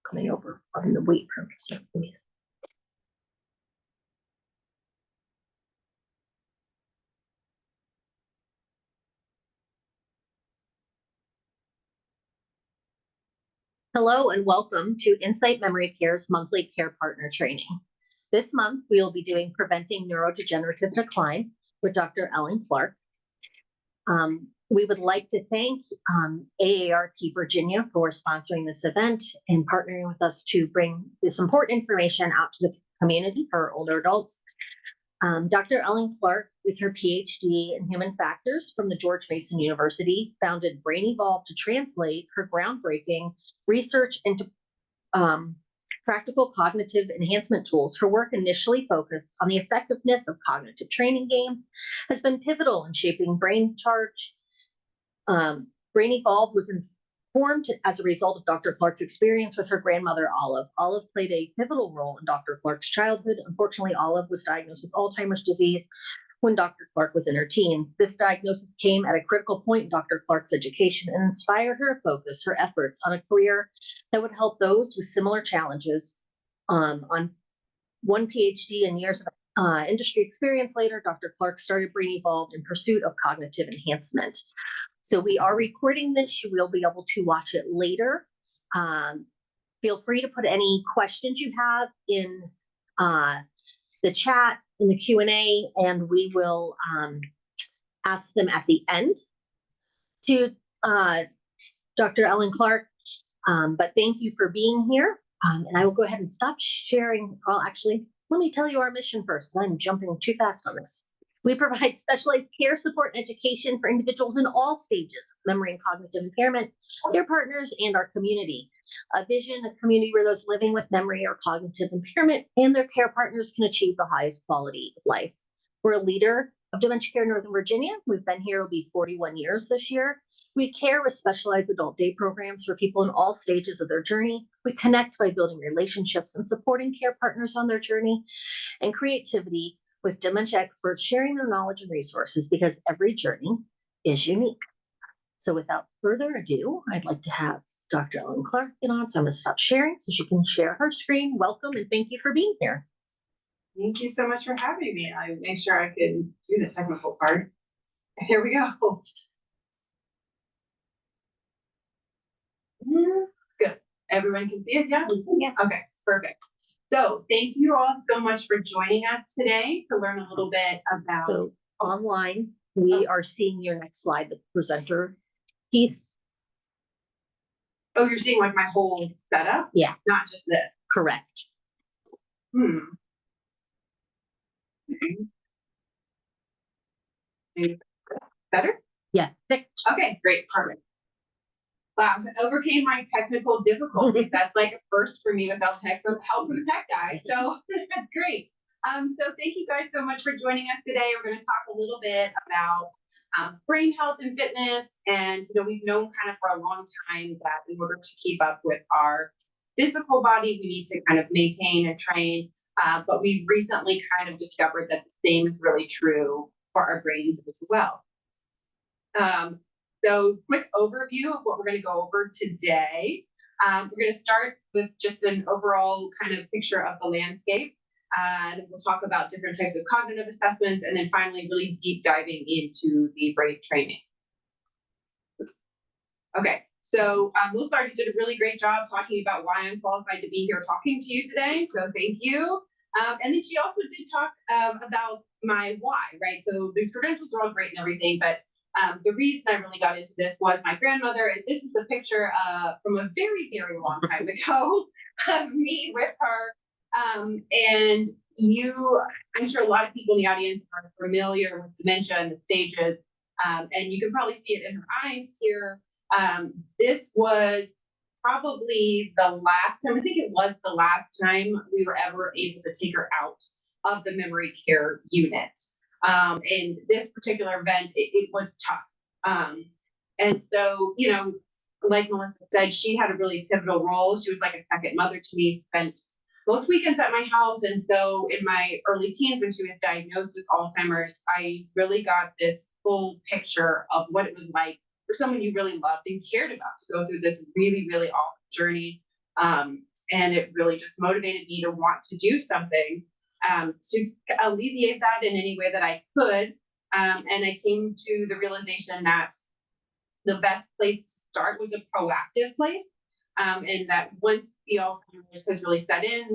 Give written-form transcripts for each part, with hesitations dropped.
Coming over from the weight room. So please. Hello and welcome to Insight Memory Care's monthly Care Partner Training. This month, we will be doing Preventing Neurodegenerative Decline with Dr. Ellen Clarke. We would like to thank AARP Virginia for sponsoring this event and partnering with us to bring this important information out to the community for older adults. Dr. Ellen Clarke, with her PhD in human factors from the George Mason University, founded Brain Evolve to translate her groundbreaking research into practical cognitive enhancement tools. Her work, initially focused on the effectiveness of cognitive training games, has been pivotal in shaping brain charge. Brain Evolve was formed as a result of Dr. Clarke's experience with her grandmother, Olive. Olive played a pivotal role in Dr. Clarke's childhood. Unfortunately, Olive was diagnosed with Alzheimer's disease when Dr. Clarke was in her teens. This diagnosis came at a critical point in Dr. Clarke's education and inspired her to focus her efforts on a career that would help those with similar challenges. On one PhD and years of industry experience later, Dr. Clarke started Brain Evolve in pursuit of cognitive enhancement. So we are recording this. You will be able to watch it later. Feel free to put any questions you have in the chat, in the Q&A, and we will ask them at the end to Dr. Ellen Clarke. But thank you for being here. And I will go ahead and stop sharing. Well, actually, let me tell you our mission first. I'm jumping too fast on this. We provide specialized care, support, and education for individuals in all stages of memory and cognitive impairment, their partners, and our community. A vision, a community where those living with memory or cognitive impairment and their care partners can achieve the highest quality of life. We're a leader of Dementia Care in Northern Virginia. We've been here, it'll be 41 years this year. We care with specialized adult day programs for people in all stages of their journey. We connect by building relationships and supporting care partners on their journey, and creativity with dementia experts sharing their knowledge and resources, because every journey is unique. So without further ado, I'd like to have Dr. Ellen Clarke get on. So I'm going to stop sharing so she can share her screen. Welcome and thank you for being here. Thank you so much for having me. I made sure I could do the technical part. Here we go. Good. Everyone can see it, yeah? Yeah. Okay, perfect. So thank you all so much for joining us today to learn a little bit about. So online, we are seeing your next slide, the presenter piece. Oh, you're seeing like my whole setup? Yeah. Not just this. Correct. Better? Yes. Okay, great, perfect. Wow, I overcame my technical difficulties. That's like a first for me without help from the tech guy. So that's great. So thank you guys so much for joining us today. We're going to talk a little bit about brain health and fitness. And we've known kind of for a long time that in order to keep up with our physical body, we need to kind of maintain and train. But we've recently kind of discovered that the same is really true for our brains as well. So quick overview of what we're going to go over today. We're going to start with just an overall kind of picture of the landscape. Then we'll talk about different types of cognitive assessments, and then finally really deep diving into the brain training. Okay, so Melissa already did a really great job talking about why I'm qualified to be here talking to you today, so thank you. And then she also did talk about my why, right? So these credentials are all great and everything, but the reason I really got into this was my grandmother, and this is a picture from a very, very long time ago of me with her. And I'm sure a lot of people in the audience are familiar with dementia and the stages, and you can probably see it in her eyes here. This was probably the last time, I think it was the last time we were ever able to take her out of the memory care unit. And this particular event, it was tough. And so, like Melissa said, she had a really pivotal role. She was like a second mother to me, spent most weekends at my house. And so in my early teens, when she was diagnosed with Alzheimer's, I really got this full picture of what it was like for someone you really loved and cared about to go through this really, really awful journey. And it really just motivated me to want to do something to alleviate that in any way that I could. And I came to the realization that the best place to start was a proactive place. And that once the Alzheimer's has really set in,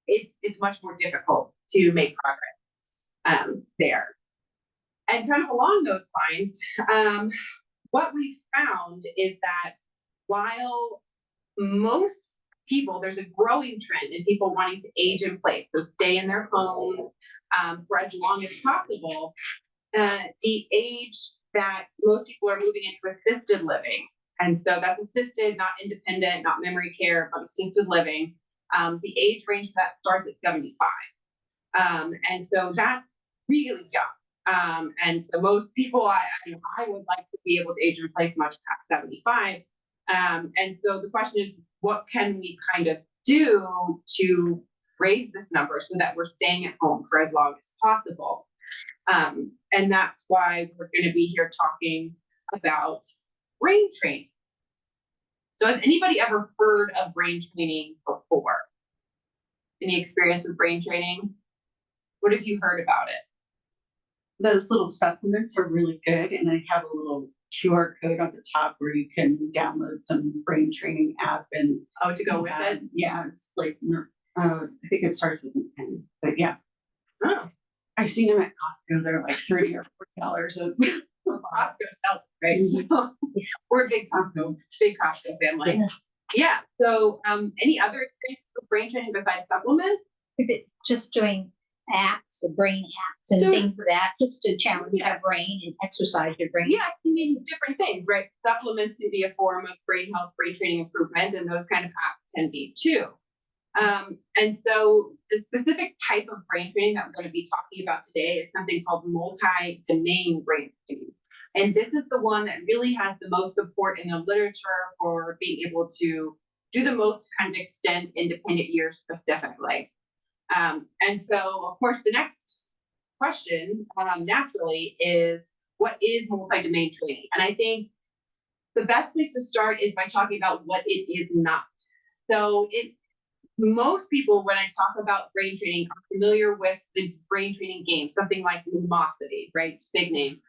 it's much more difficult to make progress there. And kind of along those lines, what we found is that while most people, there's a growing trend in people wanting to age in place, so stay in their home for as long as possible, the age that most people are moving into assisted living. And so that's assisted, not independent, not memory care, but assisted living. The age range that starts at 75. And so that's really young. And so most people, I would like to be able to age in place much past 75. And so the question is, what can we kind of do to raise this number so that we're staying at home for as long as possible? And that's why we're going to be here talking about brain training. So has anybody ever heard of brain training before? Any experience with brain training? What have you heard about it? Those little supplements are really good, and they have a little QR code on the top where you can download some brain training app and Oh, to go with it? yeah, it's like I think it starts with an N, but yeah, Oh, I've seen them at Costco. They're like $30 or $40. Costco sells it, right? So we're a big Costco family. Yeah. Yeah. So any other experiences with brain training besides supplements? Is it just doing acts, brain acts and Sure. things like that, just to challenge your brain and exercise your brain? Yeah, I mean different things, right? Supplements can be a form of brain health, brain training improvement, and those kind of apps can be too. And so the specific type of brain training that we're going to be talking about today is something called multi-domain brain training. And this is the one that really has the most support in the literature for being able to do the most kind of extend independent years specifically. And so, of course, the next question naturally is, what is multi-domain training? And I think the best place to start is by talking about what it is not. So most people, when I talk about brain training, are familiar with the brain training game, something like Lumosity, right? It's a big name.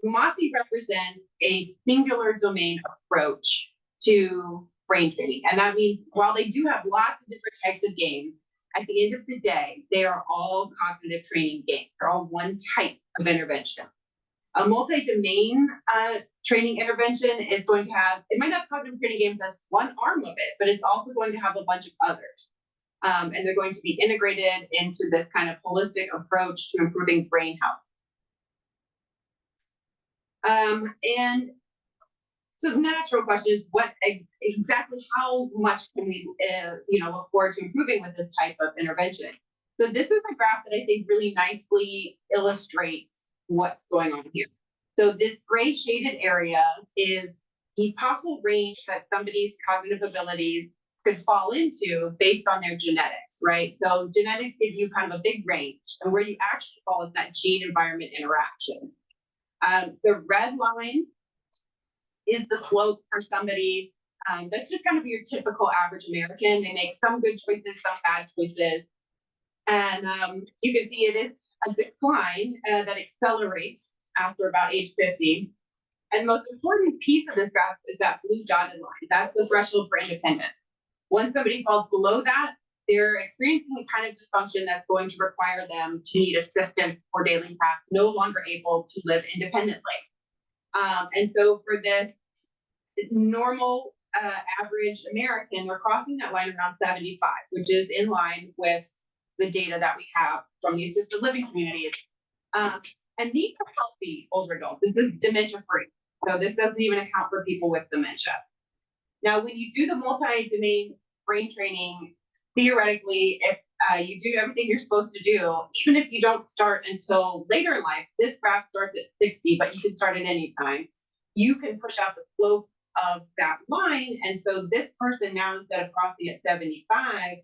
Lumosity represents a singular domain approach to brain training. And that means while they do have lots of different types of games, at the end of the day, they are all cognitive training games. They're all one type of intervention. A multi-domain training intervention is going to have, it might have cognitive training games as one arm of it, but it's also going to have a bunch of others. And they're going to be integrated into this kind of holistic approach to improving brain health. And so the natural question is, exactly how much can we look forward to improving with this type of intervention? So this is a graph that I think really nicely illustrates what's going on here. So this gray shaded area is the possible range that somebody's cognitive abilities could fall into based on their genetics, right? So genetics give you kind of a big range, and where you actually fall is that gene environment interaction. The red line is the slope for somebody that's just kind of your typical average American. They make some good choices, some bad choices. And you can see it is a decline that accelerates after about age 50. And the most important piece of this graph is that blue dotted line. That's the threshold for independence. Once somebody falls below that, they're experiencing a kind of dysfunction that's going to require them to need assistance for daily tasks, no longer able to live independently. And so for the normal average American, we're crossing that line around 75, which is in line with the data that we have from the assisted living communities. And these are healthy older adults. This is dementia free. So this doesn't even account for people with dementia. Now, when you do the multi-domain brain training, theoretically, if you do everything you're supposed to do, even if you don't start until later in life, this graph starts at 60, but you can start at any time. You can push out the slope of that line. And so this person now, instead of crossing at 75,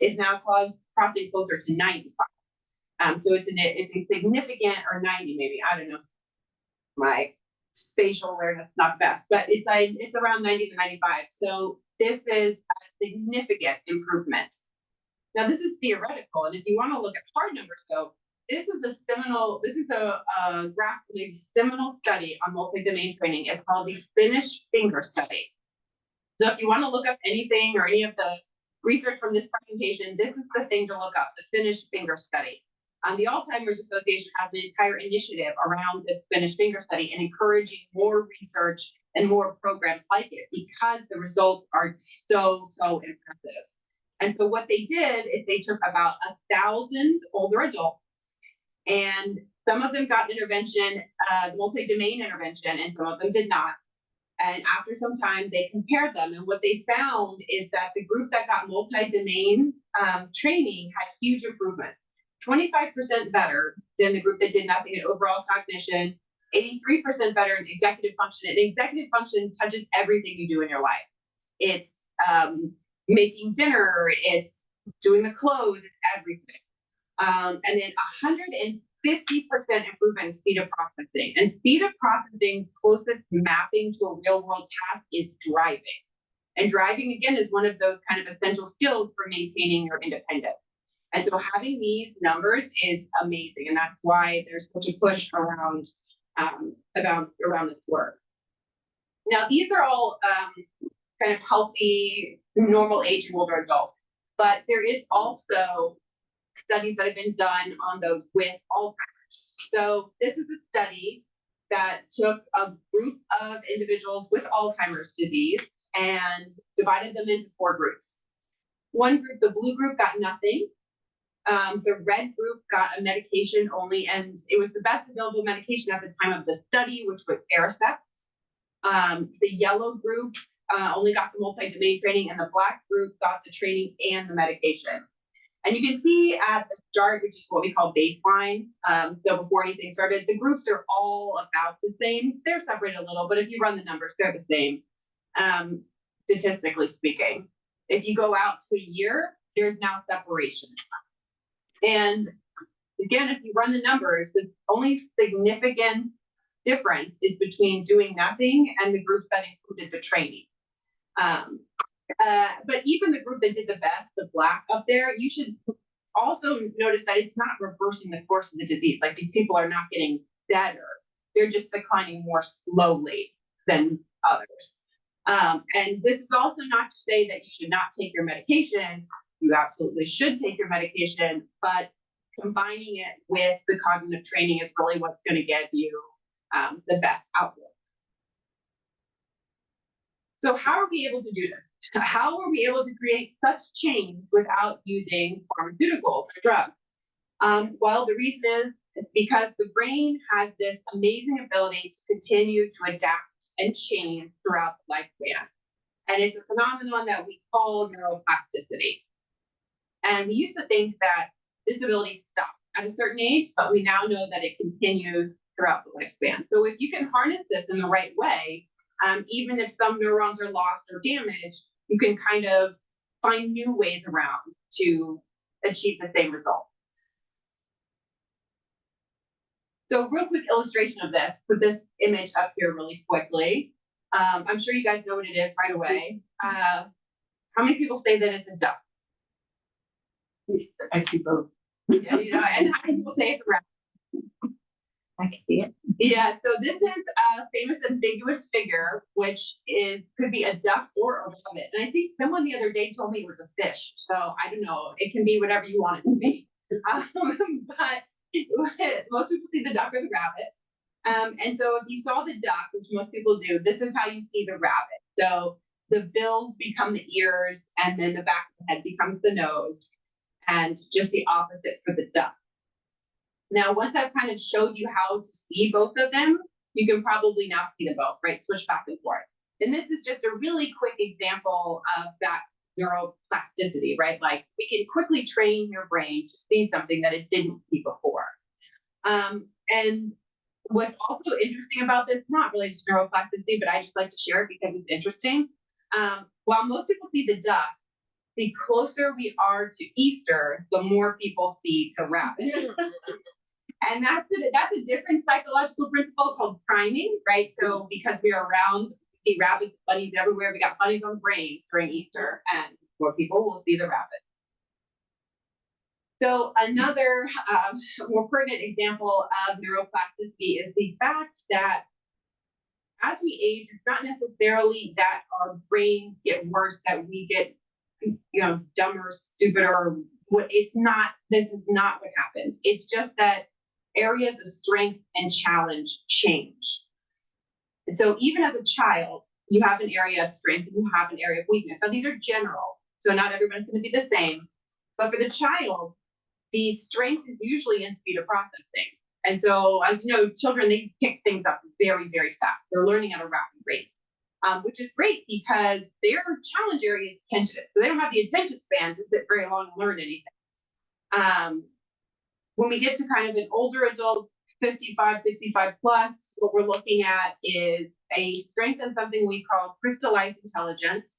is now crossing closer to 95. So it's a significant, or 90 maybe, I don't know. My spatial awareness not the best, but it's around 90 to 95. So this is a significant improvement. Now this is theoretical, and if you want to look at hard numbers, though, this is a graph from a seminal study on multi-domain training. It's called the Finnish finger study. So if you want to look up anything or any of the research from this presentation, this is the thing to look up, the Finnish finger study. The Alzheimer's Association has an entire initiative around this Finnish finger study and encouraging more research and more programs like it, because the results are so impressive. And so what they did is they took about 1,000 older adults, and some of them got intervention, multi-domain intervention, and some of them did not. And after some time, they compared them. And what they found is that the group that got multi-domain training had huge improvement. 25% better than the group that did nothing in overall cognition, 83% better in executive function. And executive function touches everything you do in your life. It's making dinner, it's doing the clothes, it's everything. And then 150% improvement in speed of processing. And speed of processing, closest mapping to a real world task, is driving. And driving, again, is one of those kind of essential skills for maintaining your independence. And so having these numbers is amazing. And that's why there's such a push around this work. Now, these are all kind of healthy, normal age older adults, but there is also studies that have been done on those with Alzheimer's. So this is a study that took a group of individuals with Alzheimer's disease and divided them into 4 groups. One group, the blue group, got nothing. The red group got a medication only, and it was the best available medication at the time of the study, which was Aricept. The yellow group only got the multi-domain training, and the black group got the training and the medication. And you can see at the start, which is what we call baseline, so before anything started, the groups are all about the same. They're separated a little, but if you run the numbers, they're the same, statistically speaking. If you go out to a year, there's now separation. And again, if you run the numbers, the only significant difference is between doing nothing and the group that included the training. But even the group that did the best, the black up there, you should also notice that it's not reversing the course of the disease. Like, these people are not getting better. They're just declining more slowly than others. And this is also not to say that you should not take your medication. You absolutely should take your medication, but combining it with the cognitive training is really what's going to give you the best outlook. So how are we able to do this? How are we able to create such change without using pharmaceuticals or drugs? Well, the reason is because the brain has this amazing ability to continue to adapt and change throughout the lifespan. And it's a phenomenon that we call neuroplasticity. And we used to think that this ability stopped at a certain age, but we now know that it continues throughout the lifespan. So if you can harness this in the right way, even if some neurons are lost or damaged, you can kind of find new ways around to achieve the same result. So real quick illustration of this, put this image up here really quickly. I'm sure you guys know what it is right away. How many people say that it's a duck? I see both. Yeah, and how many people say it's a rabbit? I can see it. Yeah, so this is a famous ambiguous figure, which could be a duck or a rabbit. And I think someone the other day told me it was a fish. So I don't know, it can be whatever you want it to be. But most people see the duck or the rabbit. And so if you saw the duck, which most people do, this is how you see the rabbit. So the bills become the ears, and then the back of the head becomes the nose, and just the opposite for the duck. Now, once I've kind of showed you how to see both of them, you can probably now see them both, right? Switch back and forth. And this is just a really quick example of that neuroplasticity, right? Like, we can quickly train your brain to see something that it didn't see before. And what's also interesting about this, not really just neuroplasticity, but I just like to share it because it's interesting. While most people see the duck, the closer we are to Easter, the more people see the rabbit. And that's a different psychological principle called priming, right? So because we are around, we see rabbits, bunnies everywhere. We got bunnies on the brain during Easter, and more people will see the rabbit. So another more pertinent example of neuroplasticity is the fact that as we age, it's not necessarily that our brains get worse, that we get, dumber, stupider. It's not. This is not what happens. It's just that areas of strength and challenge change. And so even as a child, you have an area of strength and you have an area of weakness. Now these are general, so not everyone's going to be the same. But for the child, the strength is usually in speed of processing. And so, as you know, children, they pick things up very, very fast. They're learning at a rapid rate, which is great because their challenge area is attention. So they don't have the attention span to sit very long and learn anything. When we get to kind of an older adult, 55, 65 plus, what we're looking at is a strength in something we call crystallized intelligence,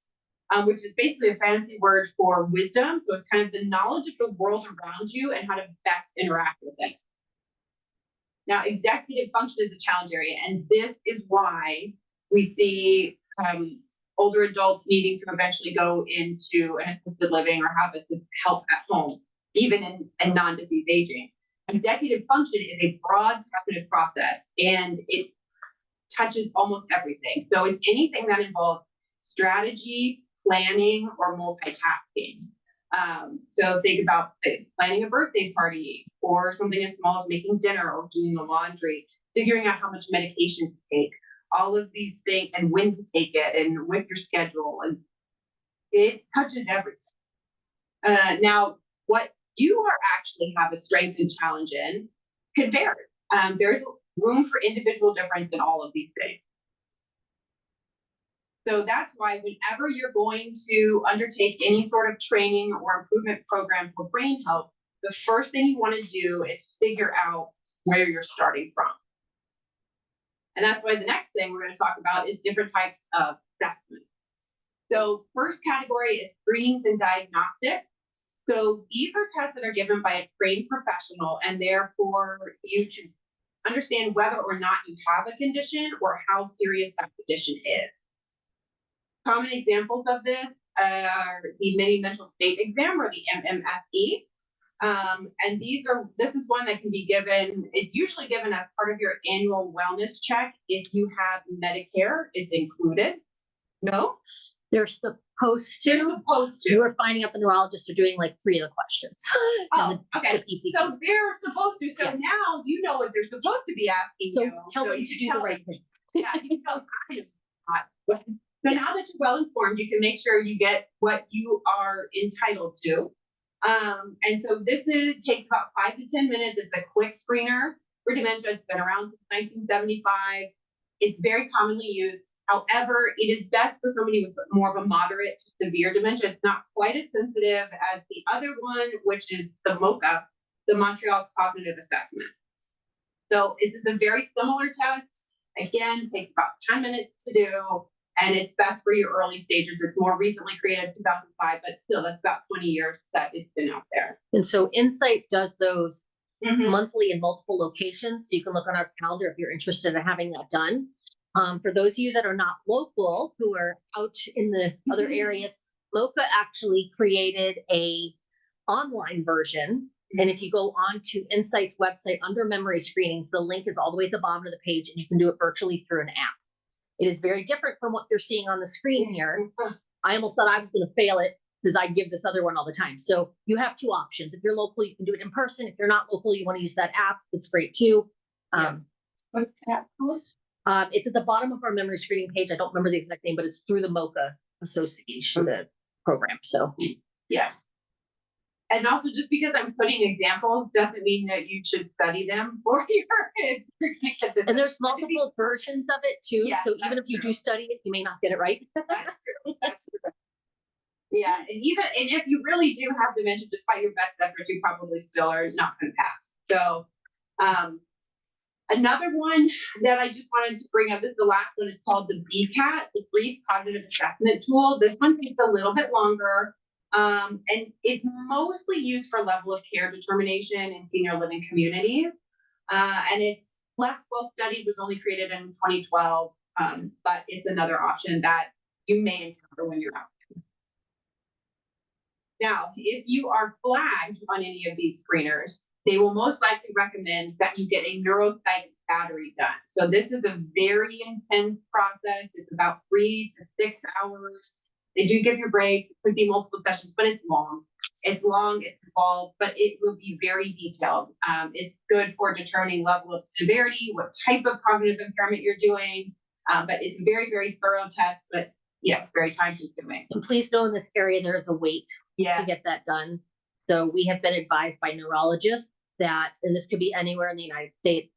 which is basically a fancy word for wisdom. So it's kind of the knowledge of the world around you and how to best interact with it. Now, executive function is a challenge area, and this is why we see older adults needing to eventually go into an assisted living or have help at home, even in non-disease aging. Executive function is a broad cognitive process, and it touches almost everything. So it's anything that involves strategy, planning, or multitasking. So think about planning a birthday party, or something as small as making dinner or doing the laundry, figuring out how much medication to take, all of these things, and when to take it, and with your schedule, and it touches everything. Now, what you are actually have a strength and challenge in could vary. There's room for individual difference in all of these things. So that's why whenever you're going to undertake any sort of training or improvement program for brain health, the first thing you want to do is figure out where you're starting from. And that's why the next thing we're going to talk about is different types of assessments. So first category is screenings and diagnostics. So these are tests that are given by a trained professional, and therefore you to understand whether or not you have a condition or how serious that condition is. Common examples of this are the mini mental state exam, or the MMSE. And this is one that can be given, it's usually given as part of your annual wellness check. If you have Medicare, it's included. No? They're supposed to. They're supposed to. You were finding out the neurologists are doing like 3 of the questions. Oh, okay. The So they're supposed to. So Yeah. now you know what they're supposed to be asking So you. tell them you to can do the tell right them. thing. Yeah, you can tell them I am not. So now that you're well informed, you can make sure you get what you are entitled to. And so this takes about 5 to 10 minutes. It's a quick screener for dementia. It's been around since 1975. It's very commonly used. However, it is best for somebody with more of a moderate to severe dementia. It's not quite as sensitive as the other one, which is the MOCA, the Montreal Cognitive Assessment. So this is a very similar test. Again, takes about 10 minutes to do, and it's best for your early stages. It's more recently created, 2005, but still, that's about 20 years that it's been out there. And so Insight does those monthly in multiple locations. So you can look on our calendar if you're interested in having that done. For those of you that are not local, who are out in the other areas, MOCA actually created a online version. And if you go on to Insight's website under memory screenings, the link is all the way at the bottom of the page, and you can do it virtually through an app. It is very different from what you're seeing on the screen here. I almost thought I was going to fail it because I give this other one all the time. So you have 2 options. If you're local, you can do it in person. If you're not local, you want to use that app. It's great too. What's the app called? It's at the bottom of our memory screening page. I don't remember the exact name, but it's through the MOCA Association, the program. So yes. And also, just because I'm putting examples doesn't mean that you should study them for your kids. And there's multiple versions of it too. Yeah, so even if you true. do study it, you may not get it right. That's true. That's true. Yeah, and if you really do have dementia, despite your best efforts, you probably still are not going to pass. So, another one that I just wanted to bring up, this is the last one, is called the BCAT, the Brief Cognitive Assessment Tool. This one takes a little bit longer. And it's mostly used for level of care determination in senior living communities. And it's less well studied, was only created in 2012, but it's another option that you may encounter when you're out. Now, if you are flagged on any of these screeners, they will most likely recommend that you get a neuropsych battery done. So this is a very intense process. It's about 3 to 6 hours. They do give you a break. It could be multiple sessions, but it's long. It's long, it's involved, but it will be very detailed. It's good for determining level of severity, what type of cognitive impairment you're doing. But it's a very, very thorough test, but yeah, very time consuming. And please know in this area, there is a wait Yeah. to get that done. So we have been advised by neurologists that, and this could be anywhere in the United States,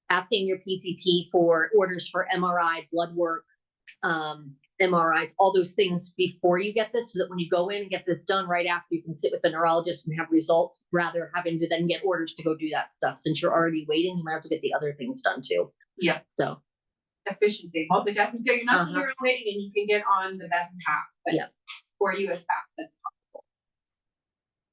asking your PCP for orders for MRI, blood work, MRIs, all those things before you get this, so that when you go in and get this done right after, you can sit with the neurologist and have results, rather having to then get orders to go do that stuff. Since you're already waiting, you might have to get the other things done too. Yeah. So Efficiency, multitasking. So you're not sitting around waiting, and you can get on the best path for you as fast as possible.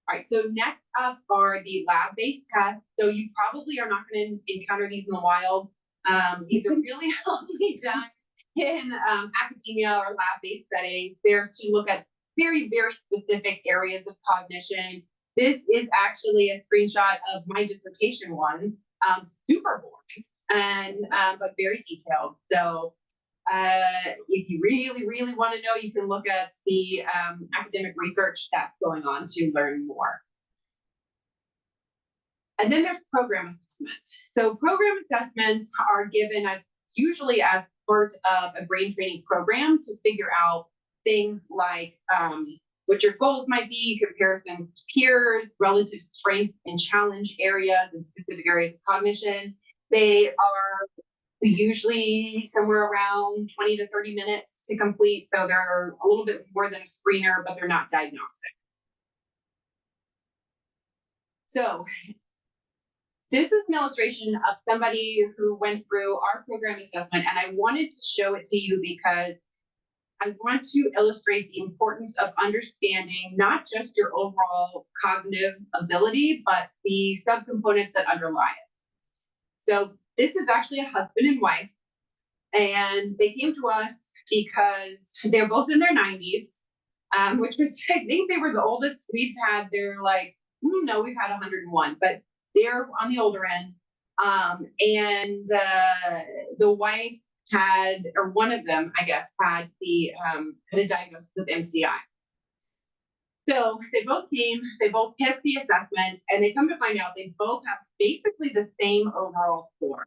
All right, so next up are the lab-based tests. So you probably are not going to encounter these in the wild. These are really only done in academia or lab-based settings. They're to look at very, very specific areas of cognition. This is actually a screenshot of my dissertation one. Super boring and but very detailed. So if you really, really want to know, you can look at the academic research that's going on to learn more. And then there's program assessment. So program assessments are given as usually as part of a brain training program to figure out things like what your goals might be, comparisons to peers, relative strength and challenge areas and specific areas of cognition. They are usually somewhere around 20 to 30 minutes to complete. So they're a little bit more than a screener, but they're not diagnostic. So this is an illustration of somebody who went through our program assessment, and I wanted to show it to you because I want to illustrate the importance of understanding not just your overall cognitive ability, but the subcomponents that underlie it. So this is actually a husband and wife, and they came to us because they're both in their 90s, which was, I think they were the oldest we've had. They're like, no, we've had 101, but they're on the older end. And the wife had, or one of them, I guess, had a diagnosis of MCI. So they both came, they both hit the assessment, and they come to find out they both have basically the same overall score,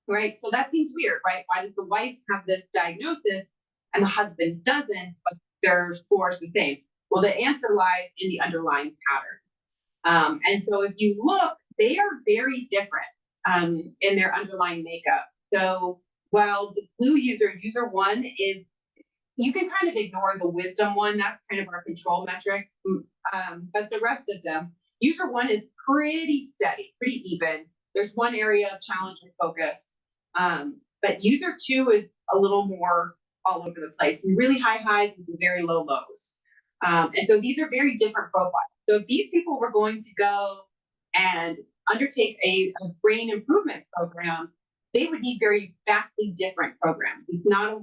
right? So that seems weird, right? Why does the wife have this diagnosis and the husband doesn't, but their score is the same? Well, the answer lies in the underlying pattern. And so if you look, they are very different in their underlying makeup. So while the blue user 1 is, you can kind of ignore the wisdom one, that's kind of our control metric. But the rest of them, user 1 is pretty steady, pretty even. There's one area of challenge and focus. But user 2 is a little more all over the place, and really high highs and very low lows. And so these are very different profiles. So if these people were going to go and undertake a brain improvement program, they would need very vastly different programs. It's not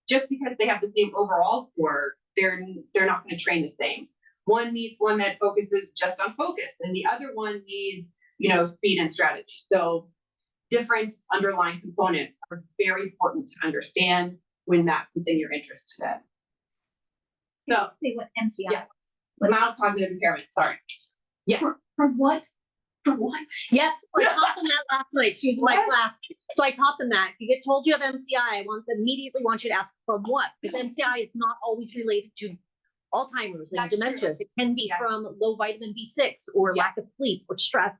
just because they have the same overall score, they're not going to train the same. One needs one that focuses just on focus, and the other one needs, speed and strategy. So different underlying components are very important to understand when that's something you're interested in. So Say what MCI. Yeah. Mild cognitive impairment. Sorry. Yeah. From what? From what? yes, I taught them that last night. She was in my class. So I taught them that. If you get told you have MCI, I immediately want you to ask from what? Because MCI is not always related to Alzheimer's and That's dementias. true. It can be Yes. from low vitamin B6 or Yeah. lack of sleep or stress.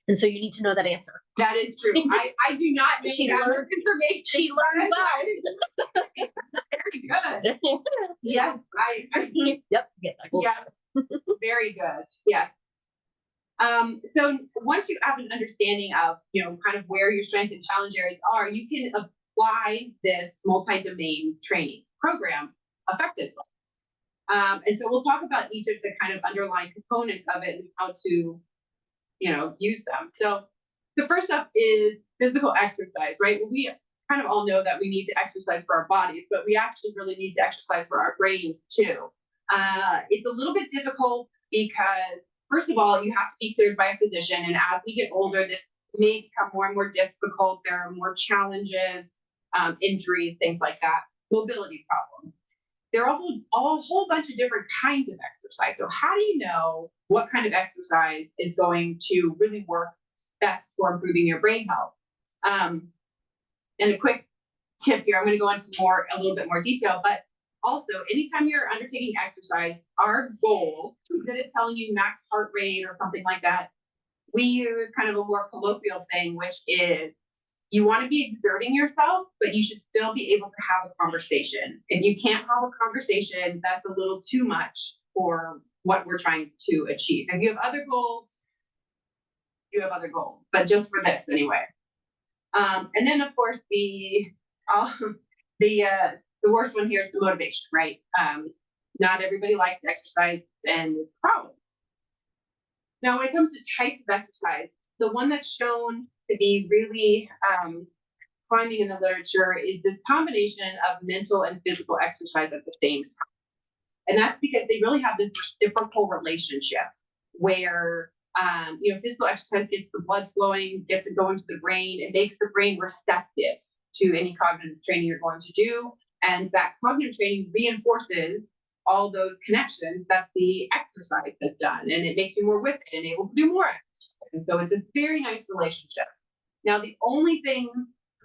And so you need to know that answer. That is true. I do not know She that learned- information. She learned well. Very good. Yes, I Yep. Get that. yeah, very good. Yes. So once you have an understanding of, kind of where your strength and challenge areas are, you can apply this multi-domain training program effectively. And so we'll talk about each of the kind of underlying components of it and how to, use them. So the first up is physical exercise, right? We kind of all know that we need to exercise for our bodies, but we actually really need to exercise for our brain too. It's a little bit difficult because, first of all, you have to be cleared by a physician. And as we get older, this may become more and more difficult. There are more challenges, injuries, things like that, mobility problems. There are also a whole bunch of different kinds of exercise. So how do you know what kind of exercise is going to really work best for improving your brain health? And a quick tip here, I'm going to go into a little bit more detail, but also anytime you're undertaking exercise, our goal, instead of telling you max heart rate or something like that, we use kind of a more colloquial thing, which is you want to be exerting yourself, but you should still be able to have a conversation. If you can't have a conversation, that's a little too much for what we're trying to achieve. If you have other goals, you have other goals, but just for this anyway. And then of course the worst one here is the motivation, right? Not everybody likes to exercise, and it's a problem. Now, when it comes to types of exercise, the one that's shown to be really climbing in the literature is this combination of mental and physical exercise at the same time. And that's because they really have this reciprocal relationship where, physical exercise gets the blood flowing, gets it going to the brain. It makes the brain receptive to any cognitive training you're going to do. And that cognitive training reinforces all those connections that the exercise has done. And it makes you more with it and able to do more exercise. And so it's a very nice relationship. Now, the only thing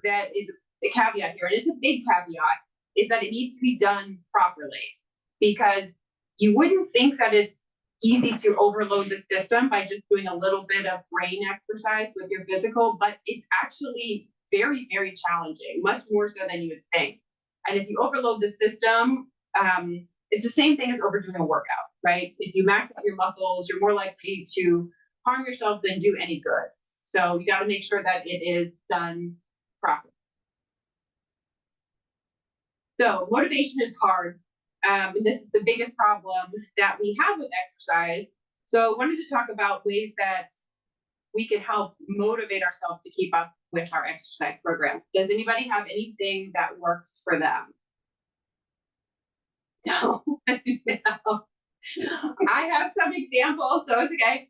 that is a caveat here, and it's a big caveat, is that it needs to be done properly, because you wouldn't think that it's easy to overload the system by just doing a little bit of brain exercise with your physical, but it's actually very, very challenging, much more so than you would think. And if you overload the system, it's the same thing as overdoing a workout, right? If you max out your muscles, you're more likely to harm yourself than do any good. So you got to make sure that it is done properly. So motivation is hard. And this is the biggest problem that we have with exercise. So I wanted to talk about ways that we can help motivate ourselves to keep up with our exercise program. Does anybody have anything that works for them? No. No. I have some examples, so it's okay.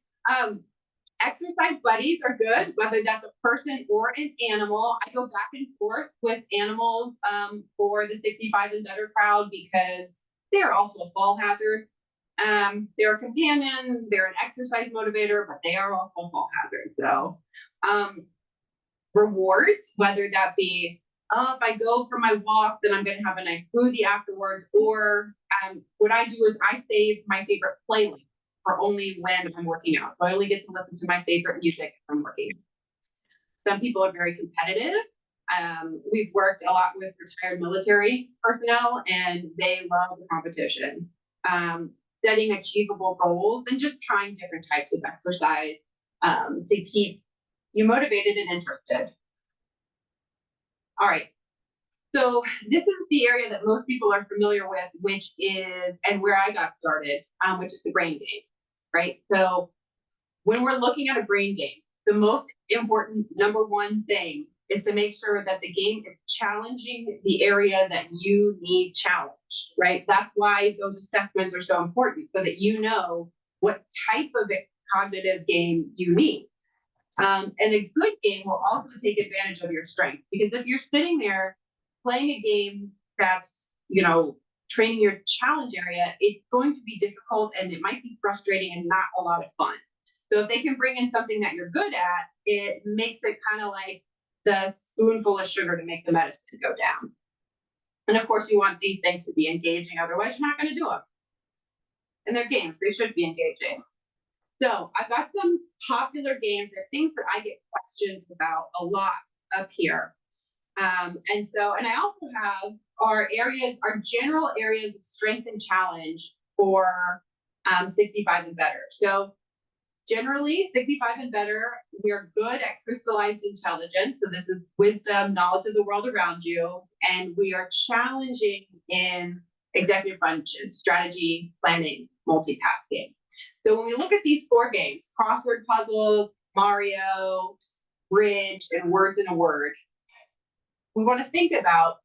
Exercise buddies are good, whether that's a person or an animal. I go back and forth with animals for the 65 and better crowd because they're also a fall hazard. They're a companion, they're an exercise motivator, but they are also a fall hazard. So rewards, whether that be, if I go for my walk, then I'm going to have a nice smoothie afterwards. Or what I do is I save my favorite playlist for only when I'm working out. So I only get to listen to my favorite music if I'm working. Some people are very competitive. We've worked a lot with retired military personnel, and they love the competition. Setting achievable goals and just trying different types of exercise to keep you motivated and interested. All right. So this is the area that most people are familiar with, which is, and where I got started, which is the brain game, right? So when we're looking at a brain game, the most important number one thing is to make sure that the game is challenging the area that you need challenged, right? That's why those assessments are so important, so that you know what type of cognitive game you need. And a good game will also take advantage of your strengths, because if you're sitting there playing a game that's, training your challenge area, it's going to be difficult and it might be frustrating and not a lot of fun. So if they can bring in something that you're good at, it makes it kind of like the spoonful of sugar to make the medicine go down. And of course, you want these things to be engaging, otherwise you're not going to do them. And they're games, they should be engaging. So I've got some popular games. They're things that I get questions about a lot up here. And I also have our general areas of strength and challenge for 65 and better. So generally, 65 and better, we're good at crystallized intelligence. So this is wisdom, knowledge of the world around you. And we are challenging in executive function, strategy, planning, multitasking. So when we look at these 4 games, crossword puzzles, Mario, bridge, and words in a word, we want to think about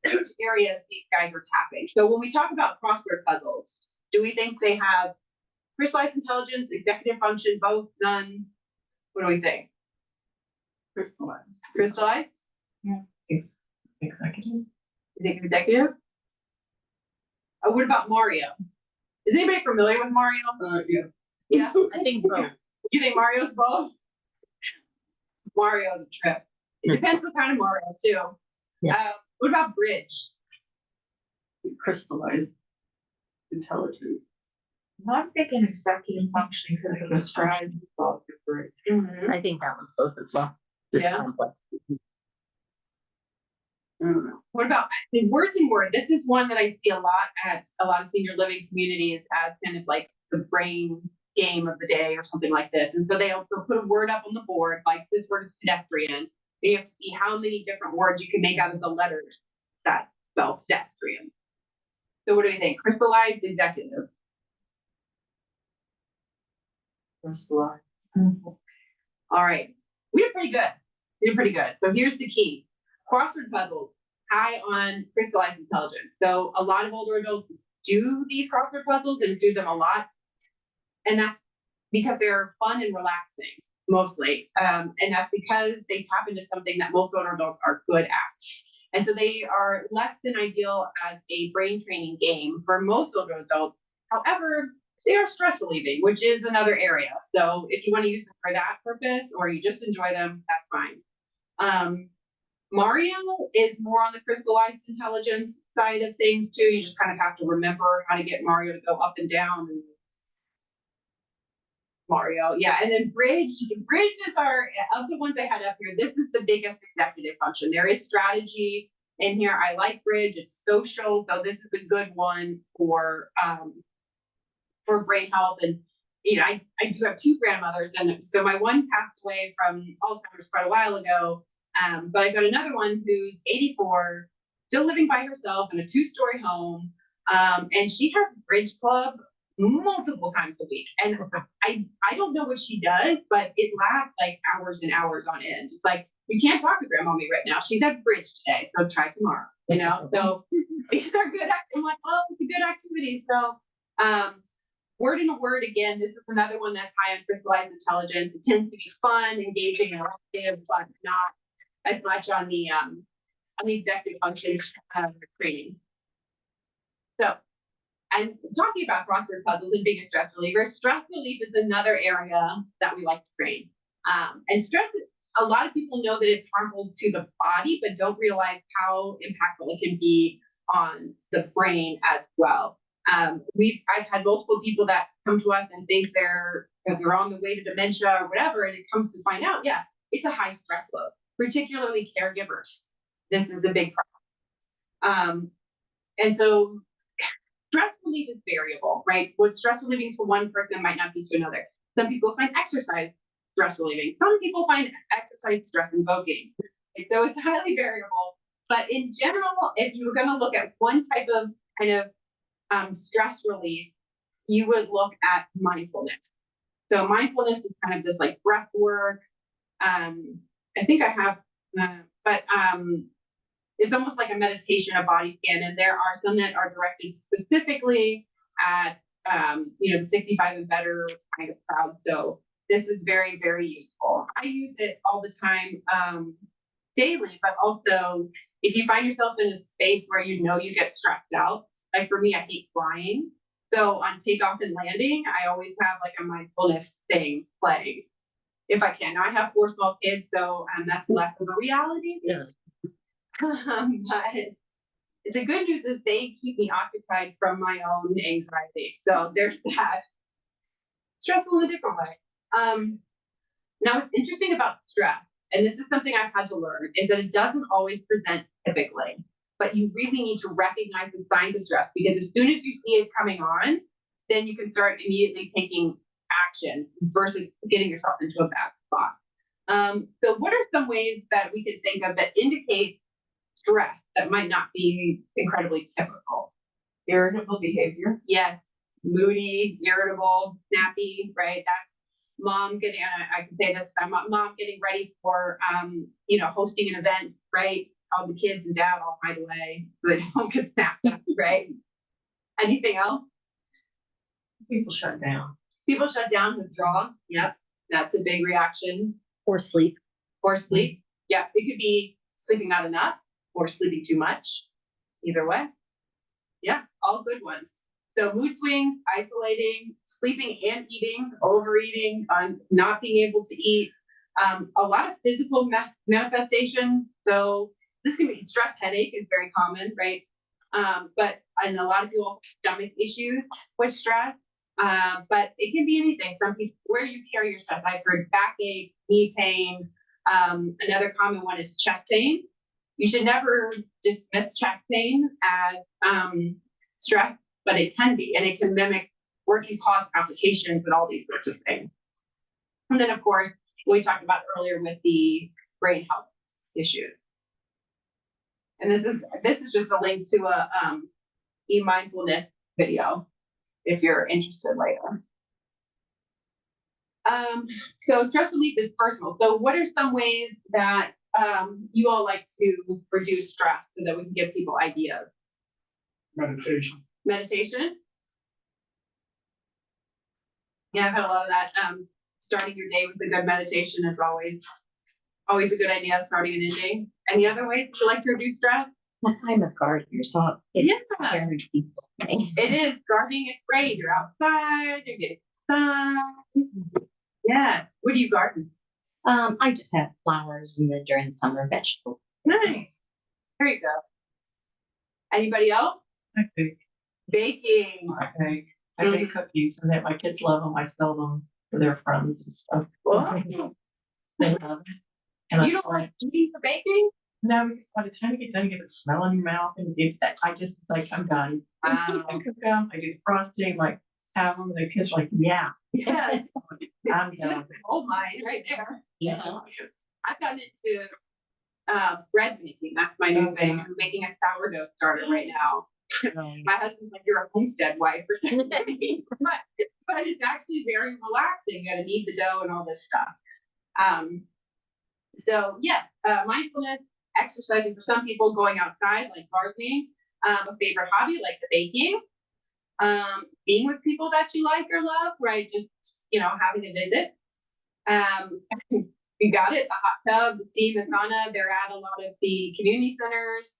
which areas these guys are tapping. So when we talk about crossword puzzles, do we think they have crystallized intelligence, executive function, both, none? What do we think? Crystallized. Crystallized? Executive. You think executive? What about Mario? Is anybody familiar with Mario? Yeah. Yeah. I think both. You think Mario's both? Mario's a trip. It depends what kind of Mario too. Yeah. What about bridge? Crystallized intelligence. I'm thinking executive functioning, so the stride involved the bridge. I think that one's both as well. It's Yeah. complex. I don't know. What about words and word? This is one that I see a lot at a lot of senior living communities as kind of like the brain game of the day or something like this. And so they'll put a word up on the board, like this word is pedestrian. And you have to see how many different words you can make out of the letters that spell pedestrian. So what do you think? Crystallized, executive? Crystallized. All right. We did pretty good. We did pretty good. So here's the key. Crossword puzzles, high on crystallized intelligence. So a lot of older adults do these crossword puzzles and do them a lot. And that's because they're fun and relaxing, mostly. And that's because they tap into something that most older adults are good at. And so they are less than ideal as a brain training game for most older adults. However, they are stress relieving, which is another area. So if you want to use them for that purpose or you just enjoy them, that's fine. Mario is more on the crystallized intelligence side of things too. You just kind of have to remember how to get Mario to go up and down. And Mario, yeah. And then bridges are, of the ones I had up here, this is the biggest executive function. There is strategy in here. I like bridge. It's social, so this is a good one for brain health. And you know, I do have 2 grandmothers, and so my one passed away from Alzheimer's quite a while ago. But I've got another one who's 84, still living by herself in a 2-story home. And she has a bridge club multiple times a week. And I don't know what she does, but it lasts like hours and hours on end. It's like, you can't talk to grandmommy right now. She's at bridge today, so try tomorrow, you know? So these are good. I'm like, oh, it's a good activity. So word in a word, again, this is another one that's high on crystallized intelligence. It tends to be fun, engaging, and active, but not as much on the executive function training. So I'm talking about crossword puzzles and being a stress reliever. Stress relief is another area that we like to train. And stress, a lot of people know that it's harmful to the body, but don't realize how impactful it can be on the brain as well. I've had multiple people that come to us and think they're on the way to dementia or whatever, and it comes to find out, yeah, it's a high stress load, particularly caregivers. This is a big problem. And so stress relief is variable, right? What's stress relieving to one person might not be to another. Some people find exercise stress relieving. Some people find exercise stress invoking. So it's highly variable. But in general, if you were going to look at one type of kind of stress relief, you would look at mindfulness. So mindfulness is kind of this like breath work. I think I have, but it's almost like a meditation, a body scan. And there are some that are directed specifically at, the 65 and better kind of crowd. So this is very, very useful. I use it all the time, daily, but also if you find yourself in a space where you know you get stressed out, like for me, I hate flying. So on takeoff and landing, I always have like a mindfulness thing playing if I can. Now I have 4 small kids, so that's less of a reality. Yeah. But the good news is they keep me occupied from my own anxiety. So there's that. Stressful in a different way. Now what's interesting about stress, and this is something I've had to learn, is that it doesn't always present typically. But you really need to recognize the signs of stress, because as soon as you see it coming on, then you can start immediately taking action versus getting yourself into a bad spot. So what are some ways that we could think of that indicate stress that might not be incredibly typical? Irritable behavior. Yes, moody, irritable, snappy, right? That mom getting, I can say this, mom getting ready for, hosting an event, right? All the kids and dad all hide away so they don't get snapped up, right? Anything else? People shut down. People shut down, withdraw. Yep, that's a big reaction. Or sleep. Or sleep. Yeah, it could be sleeping not enough or sleeping too much. Either way. Yeah, all good ones. So mood swings, isolating, sleeping and eating, overeating, not being able to eat, a lot of physical manifestation. So this can be stress headache is very common, right? But and a lot of people have stomach issues with stress. But it can be anything. Some people where you carry your stress. I've heard backache, knee pain. Another common one is chest pain. You should never dismiss chest pain as stress, but it can be, and it can mimic or can cause complications and all these sorts of things. And then, of course, what we talked about earlier with the brain health issues. And this is just a link to a e-mindfulness video if you're interested later. So stress relief is personal. So what are some ways that you all like to reduce stress so that we can give people ideas? Meditation. Meditation? Yeah, I've had a lot of that. Starting your day with a good meditation is always a good idea, starting and ending. Any other ways that you like to reduce stress? I'm a gardener, so it's Yeah, very people. it is. Gardening is great. You're outside, you're getting sun. Yeah. What do you garden? I just have flowers and then during the summer vegetables. Nice. There you go. Anybody else? I bake. Baking. I make cookies, and that my kids love them. I sell them to their friends and stuff. Whoa. They love it. And You don't like eating for baking? No, because by the time you get done, you get the smell in your mouth, and I just like I'm done. I cook them. I do the frosting, like have them. And the kids are like, yeah, Yeah. I'm done. Gold mine right there. Yeah. I've gotten into bread making. That's my new Oh, thing. yeah. I'm making a sourdough starter right now. My husband's like, you're a homestead wife or something. but it's actually very relaxing. You gotta knead the dough and all this stuff. So yeah, mindfulness, exercising for some people, going outside like gardening, a favorite hobby like the baking, being with people that you like or love, right? Just having a visit. You got it. The hot tub, the steam, the sauna. They're at a lot of the community centers.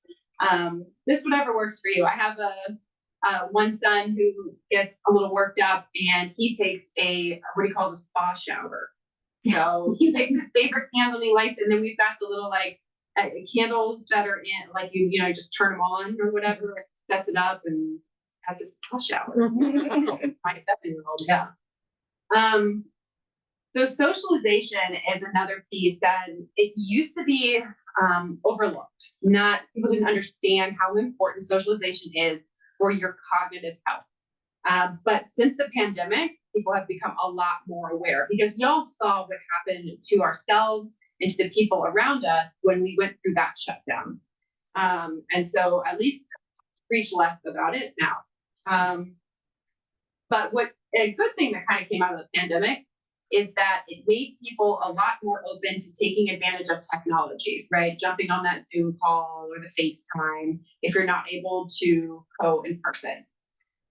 This whatever works for you. I have one son who gets a little worked up, and he takes what he calls a spa shower. So he picks his favorite candle and he lights, and then we've got the little candles that are in, like you just turn them on or whatever, sets it up and has a spa shower. My 7-year-old, yeah. So socialization is another piece that it used to be overlooked. People didn't understand how important socialization is for your cognitive health. But since the pandemic, people have become a lot more aware because we all saw what happened to ourselves and to the people around us when we went through that shutdown. And so at least preach less about it now. But what a good thing that kind of came out of the pandemic is that it made people a lot more open to taking advantage of technology, right? Jumping on that Zoom call or the FaceTime if you're not able to go in person.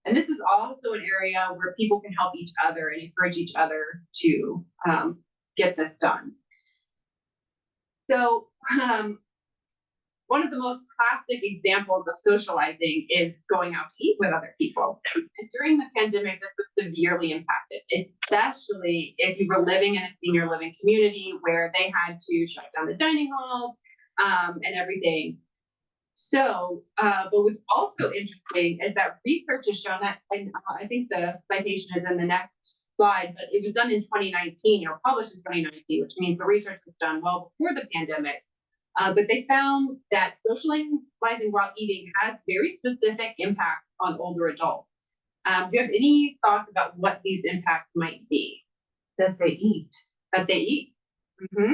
And this is also an area where people can help each other and encourage each other to get this done. So one of the most classic examples of socializing is going out to eat with other people. And during the pandemic, this was severely impacted, especially if you were living in a senior living community where they had to shut down the dining hall and everything. So, but what's also interesting is that research has shown that, and I think the citation is in the next slide, but it was done in 2019, published in 2019, which means the research was done well before the pandemic. But they found that socializing while eating has very specific impact on older adults. Do you have any thoughts about what these impacts might be? That they eat. That they eat. Mm-hmm.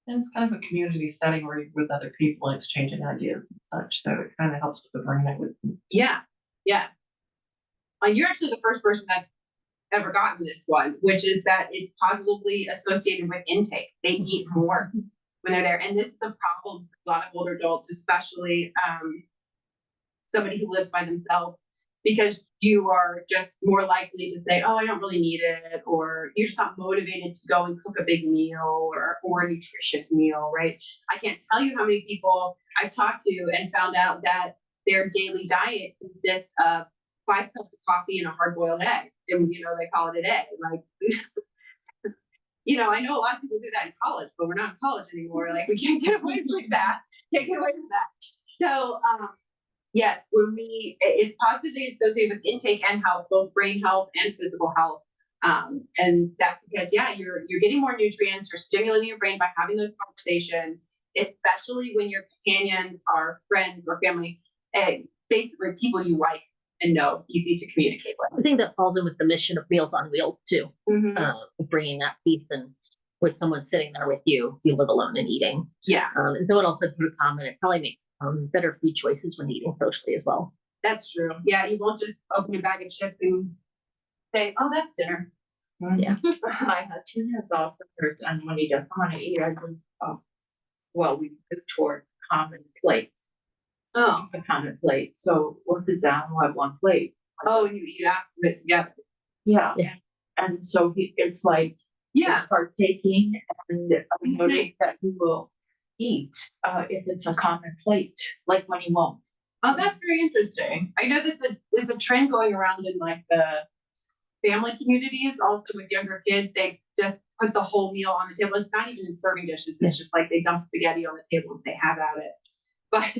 And it's kind of a community setting where you're with other people and exchanging ideas and such. So it kind of helps with the brain, I would think. Yeah. Yeah. You're actually the first person that's ever gotten this one, which is that it's positively associated with intake. They eat more when they're there. And this is a problem for a lot of older adults, especially somebody who lives by themselves, because you are just more likely to say, oh, I don't really need it, or you're just not motivated to go and cook a big meal or a nutritious meal, right? I can't tell you how many people I've talked to and found out that their daily diet consists of 5 cups of coffee and a hard-boiled egg. And they call it a day. Like, I know a lot of people do that in college, but we're not in college anymore. Like, we can't get away with that. Can't get away with that. So, yes, it's positively associated with intake and health, both brain health and physical health. And that's because, you're getting more nutrients, you're stimulating your brain by having those conversations, especially when your companions are friends or family, basically people you like and know, easy to communicate with. I think that falls in with the mission of Meals on Wheels too, Mhm. bringing that peace and with someone sitting there with you, you live alone and eating. Yeah, And someone else had put a comment, it probably makes better food choices when eating socially as well. that's true. Yeah, you won't just open a bag of chips and say, oh, that's dinner. Yeah. My husband has also, and when he doesn't want to eat, I go, well, we move toward common plate, Oh, a common plate. So we'll sit down, we'll have one plate. you eat after it together. Yeah. Yeah. And so it's like, Yeah. it's partaking, and I notice that he will eat if it's a common plate, like when he won't. Oh, that's very interesting. I know there's a trend going around in like the family communities, also with younger kids. They just put the whole meal on the table. It's not even in serving dishes. It's just like they dump spaghetti on the table and say, "Have at it." But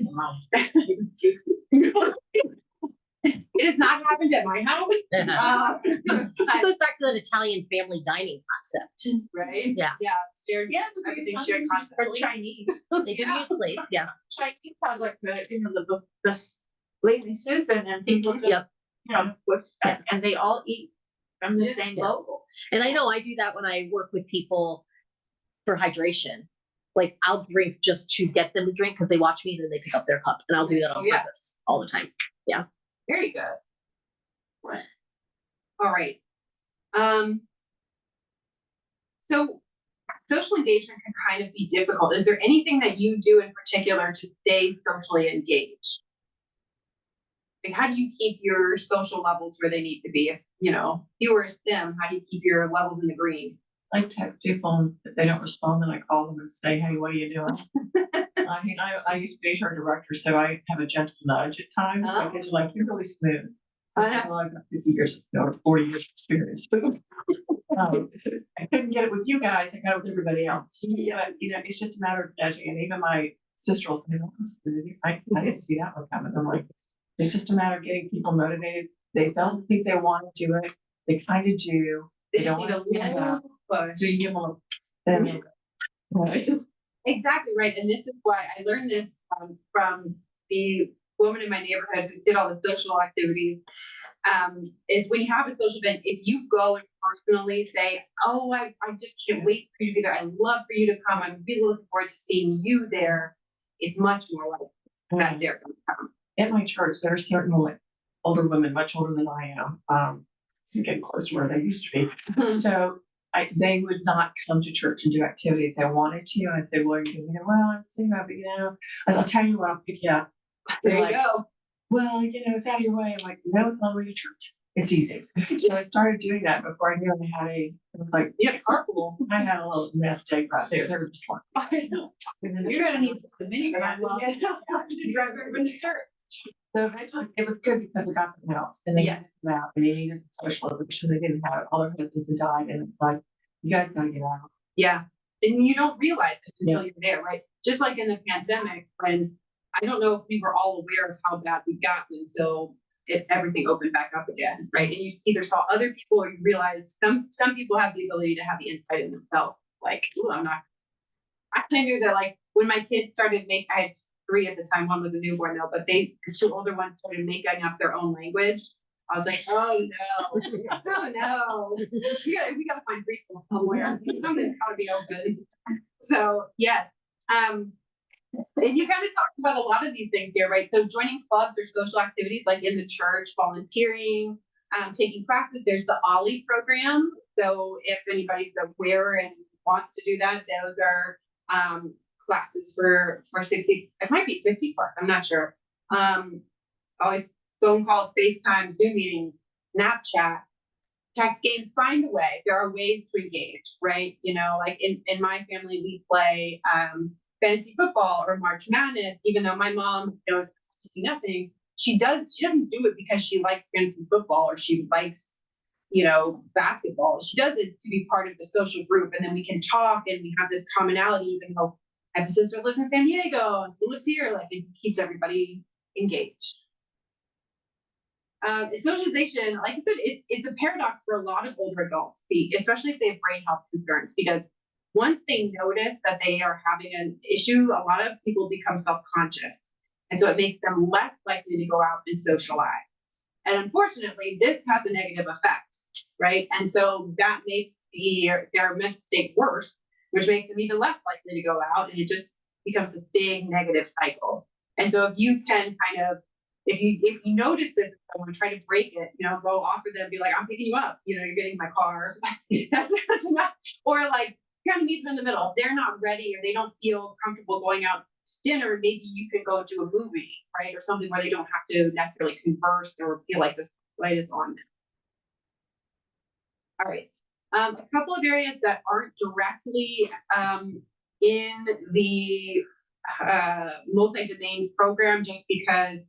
it has not happened at my house. It goes back to that Italian family dining concept. Right? Yeah. Yeah. Shared. Yeah. Everything shared concept. Or Chinese. They do use plates, yeah. Chinese have like the lazy Susan, and people just, Yep. and they all eat from the same Yeah. bowl. And I know I do that when I work with people for hydration. Like I'll drink just to get them to drink because they watch me, then they pick up their cup, and I'll do that on purpose all the time. Very good. Right. All right. So social engagement can kind of be difficult. Is there anything that you do in particular to stay socially engaged? Like, how do you keep your social levels where they need to be? If you were a STEM, how do you keep your levels in the green? I text people, and if they don't respond, then I call them and say, hey, what are you doing? I mean, I used to be HR director, so I have a gentle nudge at times. So I get you like, you're really smooth. Well, I've got 50 years or 40 years experience. I couldn't get it with you guys. I got it with everybody else. But it's just a matter of nudging. And even my sister will say, I didn't see that one coming. I'm like, it's just a matter of getting people motivated. They don't think they want to do it. They kind of do. They don't want to stand up. So you give them Exactly right. And this is why I learned this from the woman in my neighborhood who did all the social activities. Is when you have a social event, if you go and personally say, oh, I just can't wait for you to be there. I'd love for you to come. I'm really looking forward to seeing you there. It's much more likely that they're going to come. At my church, there are certain older women, much older than I am, I'm getting close to where they used to be. So they would not come to church and do activities. They wanted to. I'd say, well, are you doing it? Well, I'm thinking about it, I'll tell you what, I'll pick you up. There you go. Well, it's out of your way. I'm like, no, it's on the way to church. It's easy. So I started doing that before I knew I had it was like, carpool. I had a little nest egg right there. They were just like, I know. You're going to need the minivan to drive everyone to church. So eventually, it was good because it got them out, and they got them out, and they needed the socialization. They didn't have it. All their husbands had died, and it's like, you guys gotta get out. Yeah, and you don't realize it until you're there, right? Just like in the pandemic, when I don't know if we were all aware of how bad we got until everything opened back up again, right? And you either saw other people or you realize some people have the ability to have the insight in themselves. Like, ooh, I kind of knew that, like, when my kids started I had 3 at the time, one was a newborn though, but the 2 older ones started making up their own language. I was like, oh no, oh no, we gotta find preschool somewhere. Something's gotta be open. So yes, And you kind of talked about a lot of these things here, right? So joining clubs or social activities like in the church, volunteering, taking classes. There's the Ollie program. So if anybody's aware and wants to do that, those are classes for 60, it might be 50 plus, I'm not sure. Always phone calls, FaceTime, Zoom meetings, Snapchat, text games, find a way. There are ways to engage, right? You know, like in my family, we play fantasy football or March Madness, even though my mom knows nothing. She doesn't do it because she likes fantasy football or she likes, you know, basketball. She does it to be part of the social group. And then we can talk and we have this commonality, even though I have a sister who lives in San Diego, who lives here, like it keeps everybody engaged. Socialization, like I said, it's a paradox for a lot of older adults, especially if they have brain health concerns, because once they notice that they are having an issue, a lot of people become self-conscious. And so it makes them less likely to go out and socialize. And unfortunately, this has a negative effect, right? And so that makes their mental state worse, which makes them even less likely to go out, and it just becomes a big negative cycle. And so if you can kind of, if you notice this, someone try to break it, you know, go offer them, be like, I'm picking you up, you know, you're getting my car. that's enough. Or like kind of meet them in the middle. If they're not ready or they don't feel comfortable going out to dinner, maybe you could go to a movie, right? Or something where they don't have to necessarily converse or feel like this light is on. All right. A couple of areas that aren't directly in the multi-domain program, just because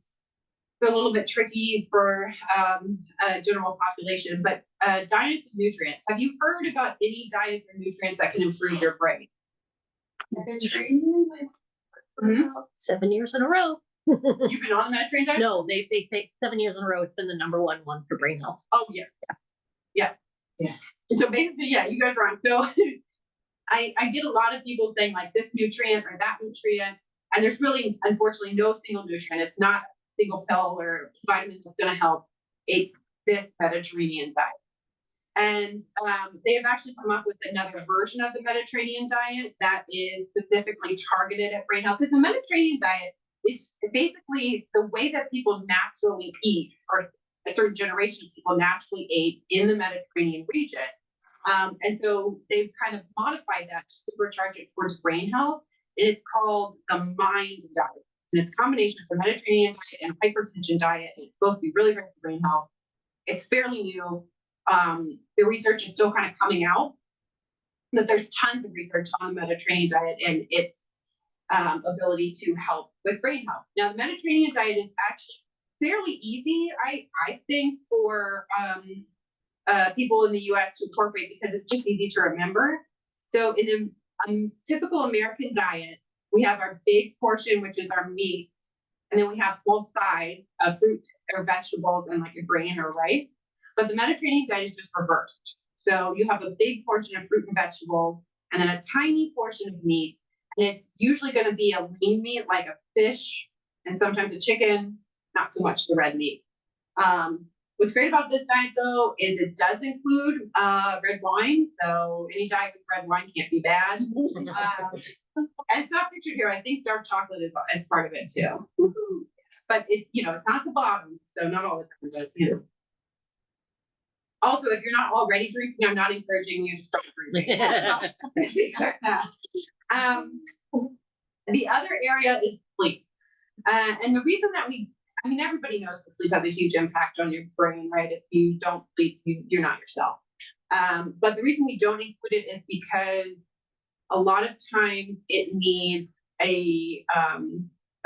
it's a little bit tricky for a general population, but diets and nutrients. Have you heard about any diets or nutrients that can improve your brain? I've been training for about 7 years in a row. You've been on the Mediterranean diet? No, they say 7 years in a row. It's been the number one for brain health. Oh yeah. Yeah. So basically, yeah, you guys are on. So I get a lot of people saying like this nutrient or that nutrient, and there's really, unfortunately, no single nutrient. It's not a single pill or vitamin that's going to help. It's this Mediterranean diet. And they have actually come up with another version of the Mediterranean diet that is specifically targeted at brain health. Because the Mediterranean diet is basically the way that people naturally eat, or a certain generation of people naturally ate in the Mediterranean region. And so they've kind of modified that to supercharge it towards brain health. And it's called the MIND diet. And it's a combination of the Mediterranean diet and hypertension diet. And it's supposed to be really great for brain health. It's fairly new. The research is still kind of coming out, but there's tons of research on the Mediterranean diet and its ability to help with brain health. Now, the Mediterranean diet is actually fairly easy, I think, for people in the US to incorporate because it's just easy to remember. So in a typical American diet, we have our big portion, which is our meat, and then we have small sides of fruit or vegetables and like a grain or rice. But the Mediterranean diet is just reversed. So you have a big portion of fruit and vegetables, and then a tiny portion of meat. And it's usually going to be a lean meat like a fish and sometimes a chicken, not so much the red meat. What's great about this diet, though, is it does include red wine. So any diet with red wine can't be bad. And it's not pictured here. I think dark chocolate is part of it, too. But it's, you know, it's not the bottom. So not all the time, but, you know. Also, if you're not already drinking, I'm not encouraging you to start drinking. The other area is sleep. And the reason that everybody knows that sleep has a huge impact on your brain, right? If you don't sleep, you're not yourself. But the reason we don't include it is because a lot of times it needs a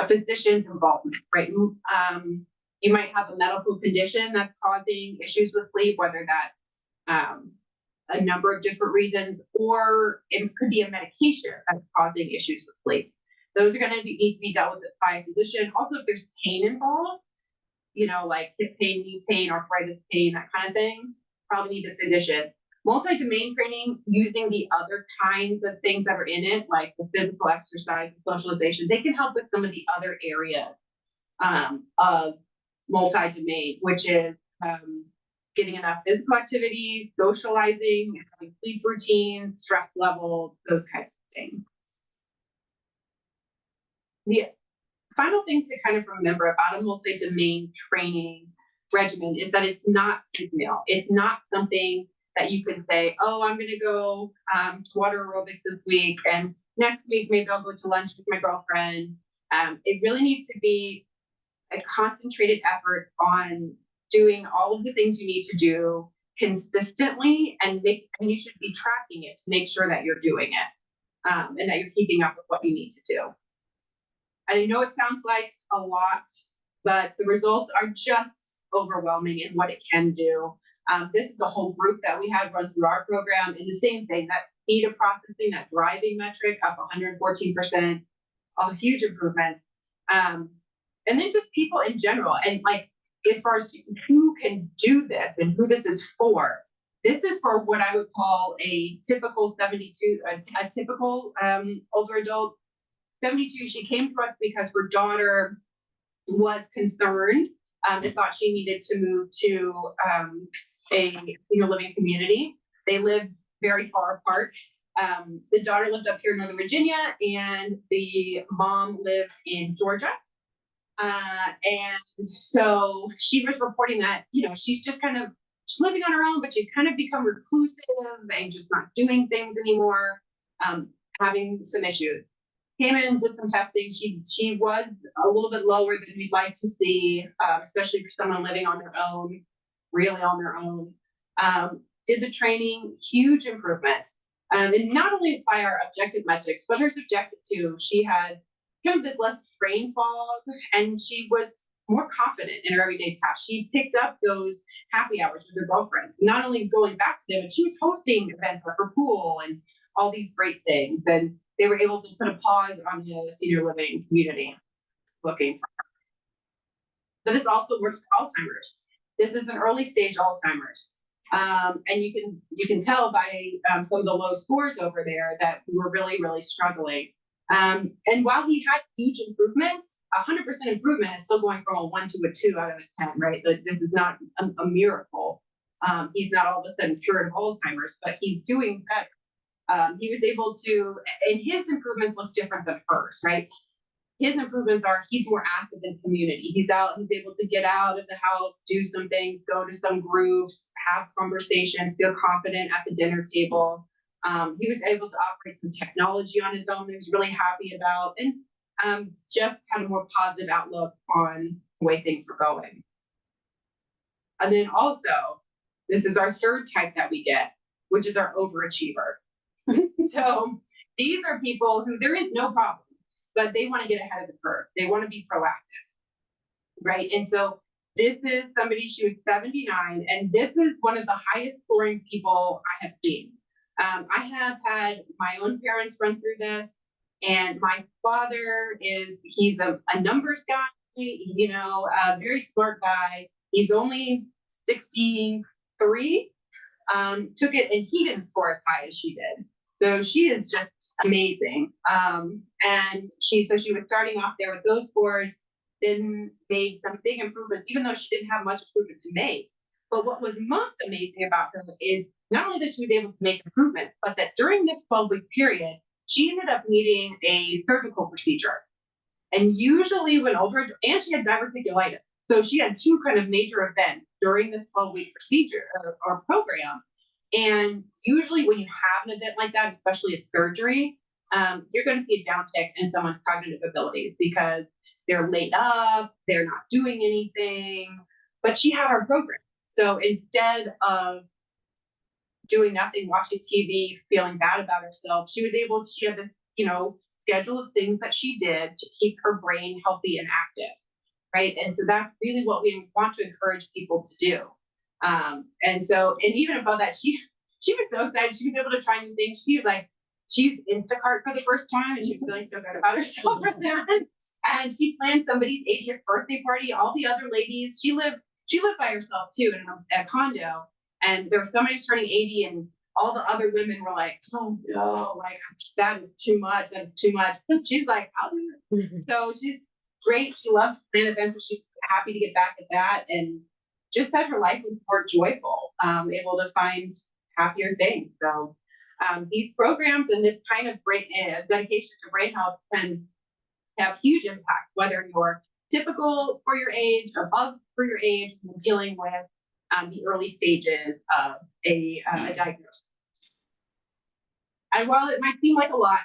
physician's involvement, right? You might have a medical condition that's causing issues with sleep, whether that's a number of different reasons, or it could be a medication that's causing issues with sleep. Those are going to need to be dealt with by a physician. Also, if there's pain involved, you know, like hip pain, knee pain, arthritis pain, that kind of thing, probably need a physician. Multi-domain training, using the other kinds of things that are in it, like the physical exercise, the socialization, they can help with some of the other areas of multi-domain, which is getting enough physical activity, socializing, having sleep routines, stress levels, those kinds of things. The final thing to kind of remember about a multi-domain training regimen is that it's not piecemeal. It's not something that you can say, oh, I'm going to go to water aerobics this week, and next week maybe I'll go to lunch with my girlfriend. It really needs to be a concentrated effort on doing all of the things you need to do consistently, and you should be tracking it to make sure that you're doing it, and that you're keeping up with what you need to do. And I know it sounds like a lot, but the results are just overwhelming in what it can do. This is a whole group that we had run through our program, and the same thing, that speed of processing, that driving metric up 114%, a huge improvement. And then just people in general, and like, as far as who can do this and who this is for what I would call a typical 72, a typical older adult. 72, she came to us because her daughter was concerned and thought she needed to move to a senior living community. They live very far apart. The daughter lived up here in Northern Virginia, and the mom lived in Georgia. And so she was reporting that, she's just she's living on her own, but she's kind of become reclusive and just not doing things anymore, having some issues. Came in, did some testing. She was a little bit lower than we'd like to see, especially for someone living on their own, really on their own. Did the training, huge improvements. And not only by our objective metrics, but her subjective too. She had kind of this less brain fog, and she was more confident in her everyday tasks. She picked up those happy hours with her girlfriend, not only going back to them, but she was hosting events at her pool and all these great things. And they were able to put a pause on the senior living community looking for her. But this also works for Alzheimer's. This is an early stage Alzheimer's. And you can tell by some of the low scores over there that we were really, really struggling. And while he had huge improvements, 100% improvement is still going from a 1 to a 2 out of a 10, right? This is not a miracle. He's not all of a sudden cured of Alzheimer's, but he's doing better. He was able to, and his improvements look different than hers, right? His improvements are he's more active in community. He's able to get out of the house, do some things, go to some groups, have conversations, feel confident at the dinner table. He was able to operate some technology on his own that he was really happy about, and just had a more positive outlook on the way things were going. And then also, this is our third type that we get, which is our overachiever. So these are people who there is no problem, but they want to get ahead of the curve. They want to be proactive, right? And so this is somebody, she was 79, and this is one of the highest scoring people I have seen. I have had my own parents run through this, and my father he's a numbers guy, a very smart guy. He's only 63, took it, and he didn't score as high as she did. So she is just amazing. And she was starting off there with those scores, then made some big improvements, even though she didn't have much improvement to make. But what was most amazing about her is not only that she was able to make improvement, but that during this 12-week period, she ended up needing a surgical procedure. And usually and she had diverticulitis. So she had two kind of major events during this 12-week procedure or program. And usually when you have an event like that, especially a surgery, you're going to see a downtick in someone's cognitive abilities because they're laid up, they're not doing anything, but she had our program. So instead of doing nothing, watching TV, feeling bad about herself, she had this, schedule of things that she did to keep her brain healthy and active, right? And so that's really what we want to encourage people to do. And even above that, she was so excited. She was able to try new things. She was like, she used Instacart for the first time, and she was feeling so good about herself for that. And she planned somebody's 80th birthday party. All the other ladies, she lived by herself too in a condo, and there was somebody turning 80, and all the other women were like, oh no, like that is too much. That is too much. She's like, I'll do it. So she's great. She loved playing events, so she's happy to get back at that, and just that her life was more joyful, able to find happier things. So these programs and this kind of dedication to brain health can have huge impact, whether you're typical for your age, above for your age, and dealing with the early stages of a diagnosis. And while it might seem like a lot,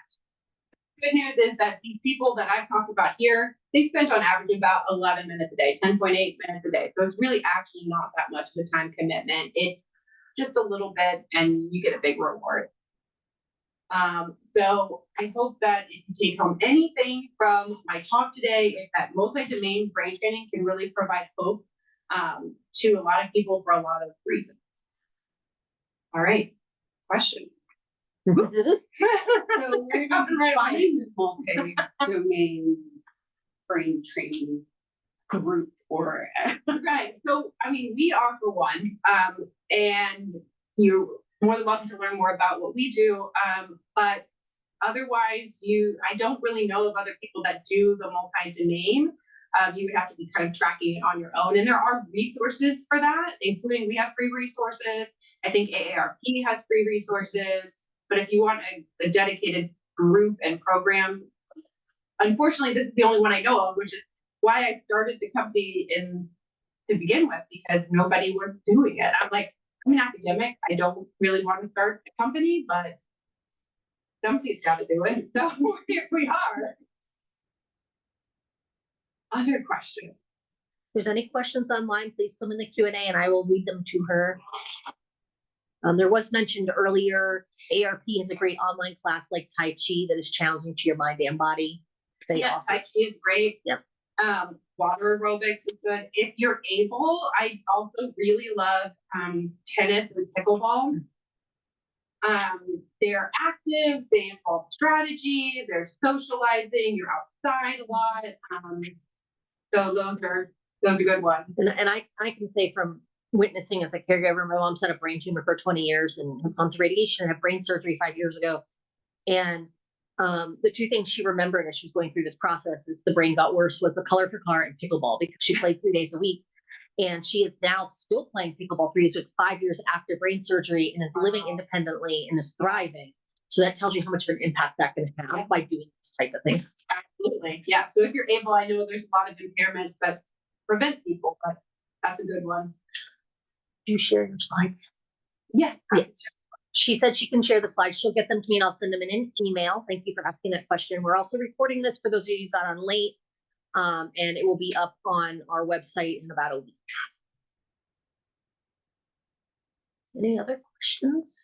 good news is that these people that I've talked about here, they spent on average about 11 minutes a day, 10.8 minutes a day. So it's really actually not that much of a time commitment. It's just a little bit and you get a big reward. So I hope that if you take home anything from my talk today, is that multi-domain brain training can really provide hope to a lot of people for a lot of reasons. All right, question. So where do you find the multi-domain brain training group or? Right. So, I mean, we offer one, and you're more than welcome to learn more about what we do. But otherwise, I don't really know of other people that do the multi-domain. You would have to be kind of tracking it on your own. And there are resources for that, including we have free resources. I think AARP has free resources. But if you want a dedicated group and program, unfortunately, this is the only one I know of, which is why I started the company to begin with, because nobody was doing it. I'm like, I'm an academic. I don't really want to start a company, but somebody's got to do it. So here we are. Other questions? If there's any questions online, please put them in the Q&A and I will read them to her. There was mentioned earlier, ARP is a great online class like Tai Chi that is challenging to your mind and body. They Yeah, offer. Tai Chi is great. Yep. Water aerobics is good. If you're able, I also really love tennis and pickleball. They're active, they involve strategy, they're socializing, you're outside a lot. So those are good ones. And I can say from witnessing as a caregiver, my mom's had a brain tumor for 20 years and has gone through radiation and had brain surgery 5 years ago. And the two things she remembered as she was going through this process as the brain got worse was the color car and pickleball, because she played 3 days a week. And she is now still playing pickleball 3 days a week, 5 years after brain surgery, and is living independently and is thriving. So that tells you how much of an impact that can have by doing this type of things. Absolutely. Yeah. So if you're able, I know there's a lot of impairments that prevent people, but that's a good one. Do you share your slides? Yeah. She said she can share the slides. She'll get them to me and I'll send them in an email. Thank you for asking that question. We're also recording this for those of you who got on late, and it will be up on our website in about a week. Any other questions?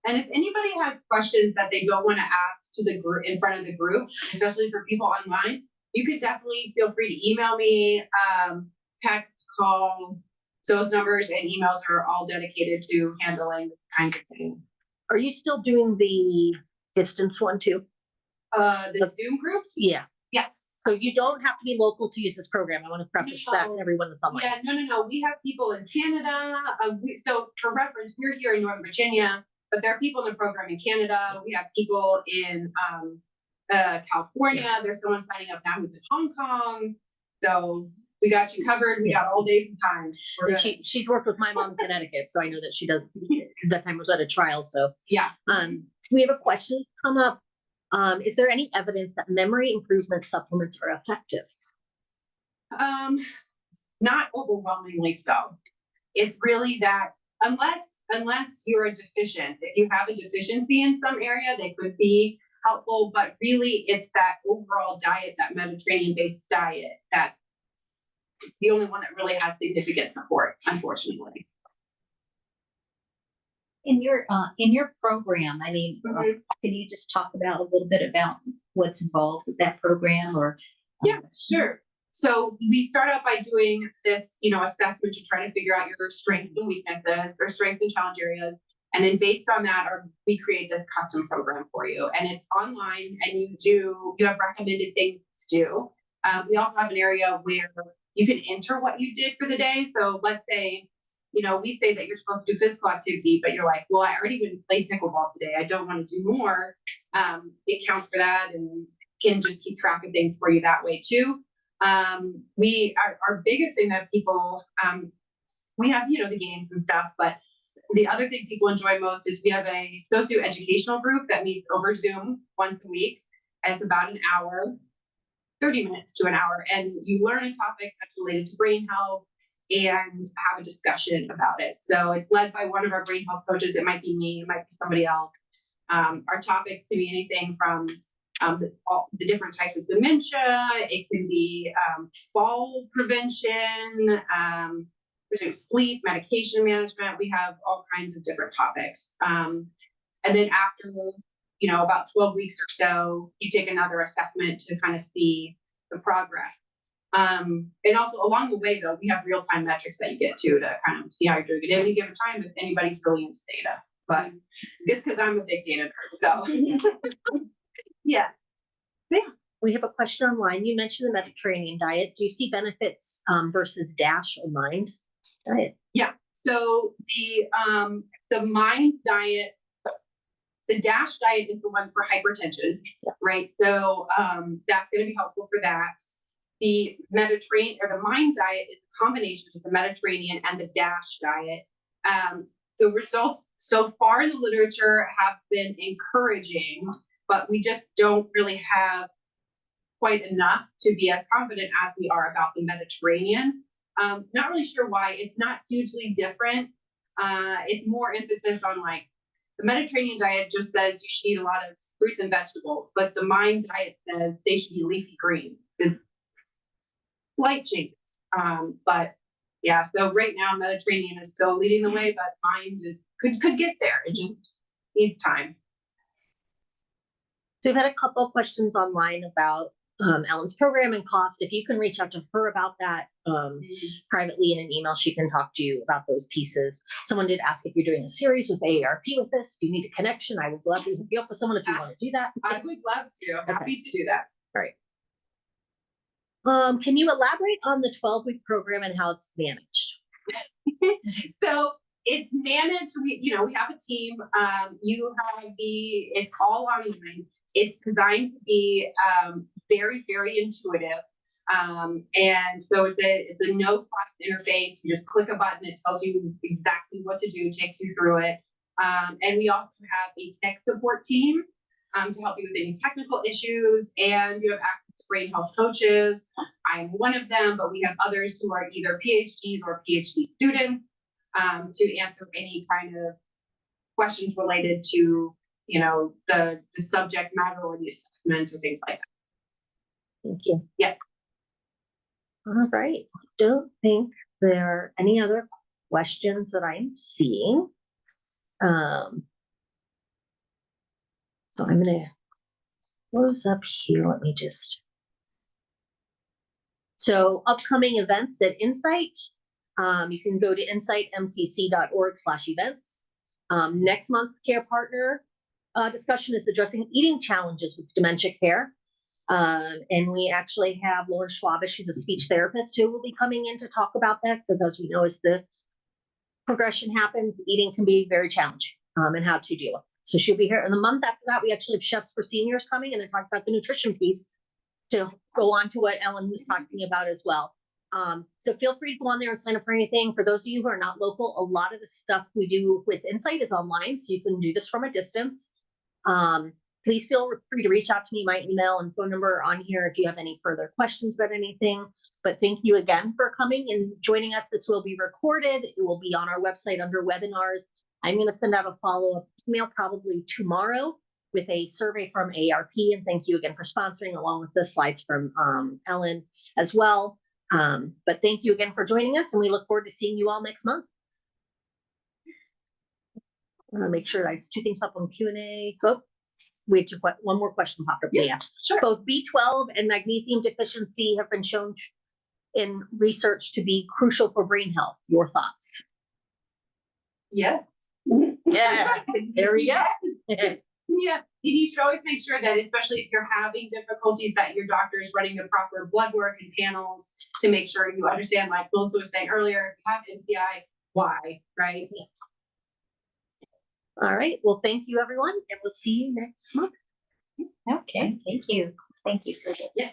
And if anybody has questions that they don't want to ask to the group in front of the group, especially for people online, you could definitely feel free to email me, text, call. Those numbers and emails are all dedicated to handling this kinds of things. Are you still doing the distance one too? The Zoom groups? Yeah. Yes. So you don't have to be local to use this program. I want to preface that to everyone that's online. Yeah, no. We have people in Canada. So for reference, we're here in Northern Virginia, but there are people in the program in Canada. We have people in California. Yeah. There's someone signing up now who's in Hong Kong. So we got you covered. We got all days and times. And she's worked with my mom in Connecticut, so I know that she does. That time was at a trial, so yeah. We have a question come up. Is there any evidence that memory improvement supplements are effective? Not overwhelmingly so. It's really that unless you're a deficient, if you have a deficiency in some area, they could be helpful, but really it's that overall diet, that Mediterranean-based diet, that's the only one that really has significant support, unfortunately. In your program, I mean, can you just talk about a little bit about what's involved with that program, or? Yeah, sure. So we start out by doing this, assessment to try to figure out your strengths and weaknesses, or strengths and challenge areas. And then based on that, we create this custom program for you. And it's online, and you have recommended things to do. We also have an area where you can enter what you did for the day. So let's say, we say that you're supposed to do physical activity, but you're like, well, I already even played pickleball today. I don't want to do more. It counts for that and can just keep track of things for you that way too. Our biggest thing that people, we have, the games and stuff, but the other thing people enjoy most is we have a socio-educational group that meets over Zoom once a week. And it's about an hour. 30 minutes to an hour, and you learn a topic that's related to brain health and have a discussion about it. So it's led by one of our brain health coaches. It might be me, it might be somebody else. Our topics can be anything from all the different types of dementia. It can be fall prevention, sleep, medication management. We have all kinds of different topics. And then after, about 12 weeks or so, you take another assessment to kind of see the progress. And also along the way, though, we have real-time metrics that you get to kind of see how you're doing at any given time if anybody's really into data. But it's because I'm a big data nerd, so yeah. We have a question online. You mentioned the Mediterranean diet. Do you see benefits versus DASH or MIND diet? Yeah. So the MIND diet, the DASH diet is the one for hypertension, right? So that's going to be helpful for that. The Mediterranean or the MIND diet is a combination of the Mediterranean and the DASH diet. The results so far in the literature have been encouraging, but we just don't really have quite enough to be as confident as we are about the Mediterranean. Not really sure why. It's not hugely different. It's more emphasis on the Mediterranean diet just says you should eat a lot of fruits and vegetables, but the MIND diet says they should be leafy green. It's slight change. But yeah, so right now Mediterranean is still leading the way, but MIND could get there. It just needs time. So we've had a couple of questions online about Ellen's program and cost. If you can reach out to her about that privately in an email, she can talk to you about those pieces. Someone did ask if you're doing a series with AARP with this. If you need a connection, I would love to hook you up with someone if you want to do that. I would love to. I'm happy to do that. All right. Can you elaborate on the 12-week program and how it's managed? So it's managed. We have a team. It's all online. It's designed to be very, very intuitive. And so it's a no fuss interface. You just click a button. It tells you exactly what to do, takes you through it. And we also have a tech support team to help you with any technical issues. And you have access to brain health coaches. I'm one of them, but we have others who are either PhDs or PhD students to answer any kind of questions related to the subject matter or the assessment or things like that. Thank you. Yeah. All right. Don't think there are any other questions that I'm seeing. So I'm going to close up here. Let me just. So upcoming events at Insight. You can go to insightmcc.org/events. Next month, care partner discussion is addressing eating challenges with dementia care. And we actually have Lauren Schwabish, who's a speech therapist, who will be coming in to talk about that, because as we know, as the progression happens, eating can be very challenging and how to deal with it. So she'll be here. And the month after that, we actually have Chefs for Seniors coming, and they're talking about the nutrition piece to go on to what Ellen was talking about as well. So feel free to go on there and sign up for anything. For those of you who are not local, a lot of the stuff we do with Insight is online, so you can do this from a distance. Please feel free to reach out to me. My email and phone number are on here if you have any further questions about anything. But thank you again for coming and joining us. This will be recorded. It will be on our website under webinars. I'm going to send out a follow-up email probably tomorrow with a survey from AARP. And thank you again for sponsoring, along with the slides from Ellen as well. But thank you again for joining us, and we look forward to seeing you all next month. I'm going to make sure I have two things up on Q&A. Oh, we have one more question popped up. Yes, sure. Both B12 and magnesium deficiency have been shown in research to be crucial for brain health. Your thoughts? Yes. Yeah, there we go. Yeah, you should always make sure that, especially if you're having difficulties, that your doctor is running the proper blood work and panels to make sure you understand, like Melissa was saying earlier, if you have MCI, why, right? All right. Well, thank you, everyone, and we'll see you next month. Okay, thank you. Thank you for that. Yeah.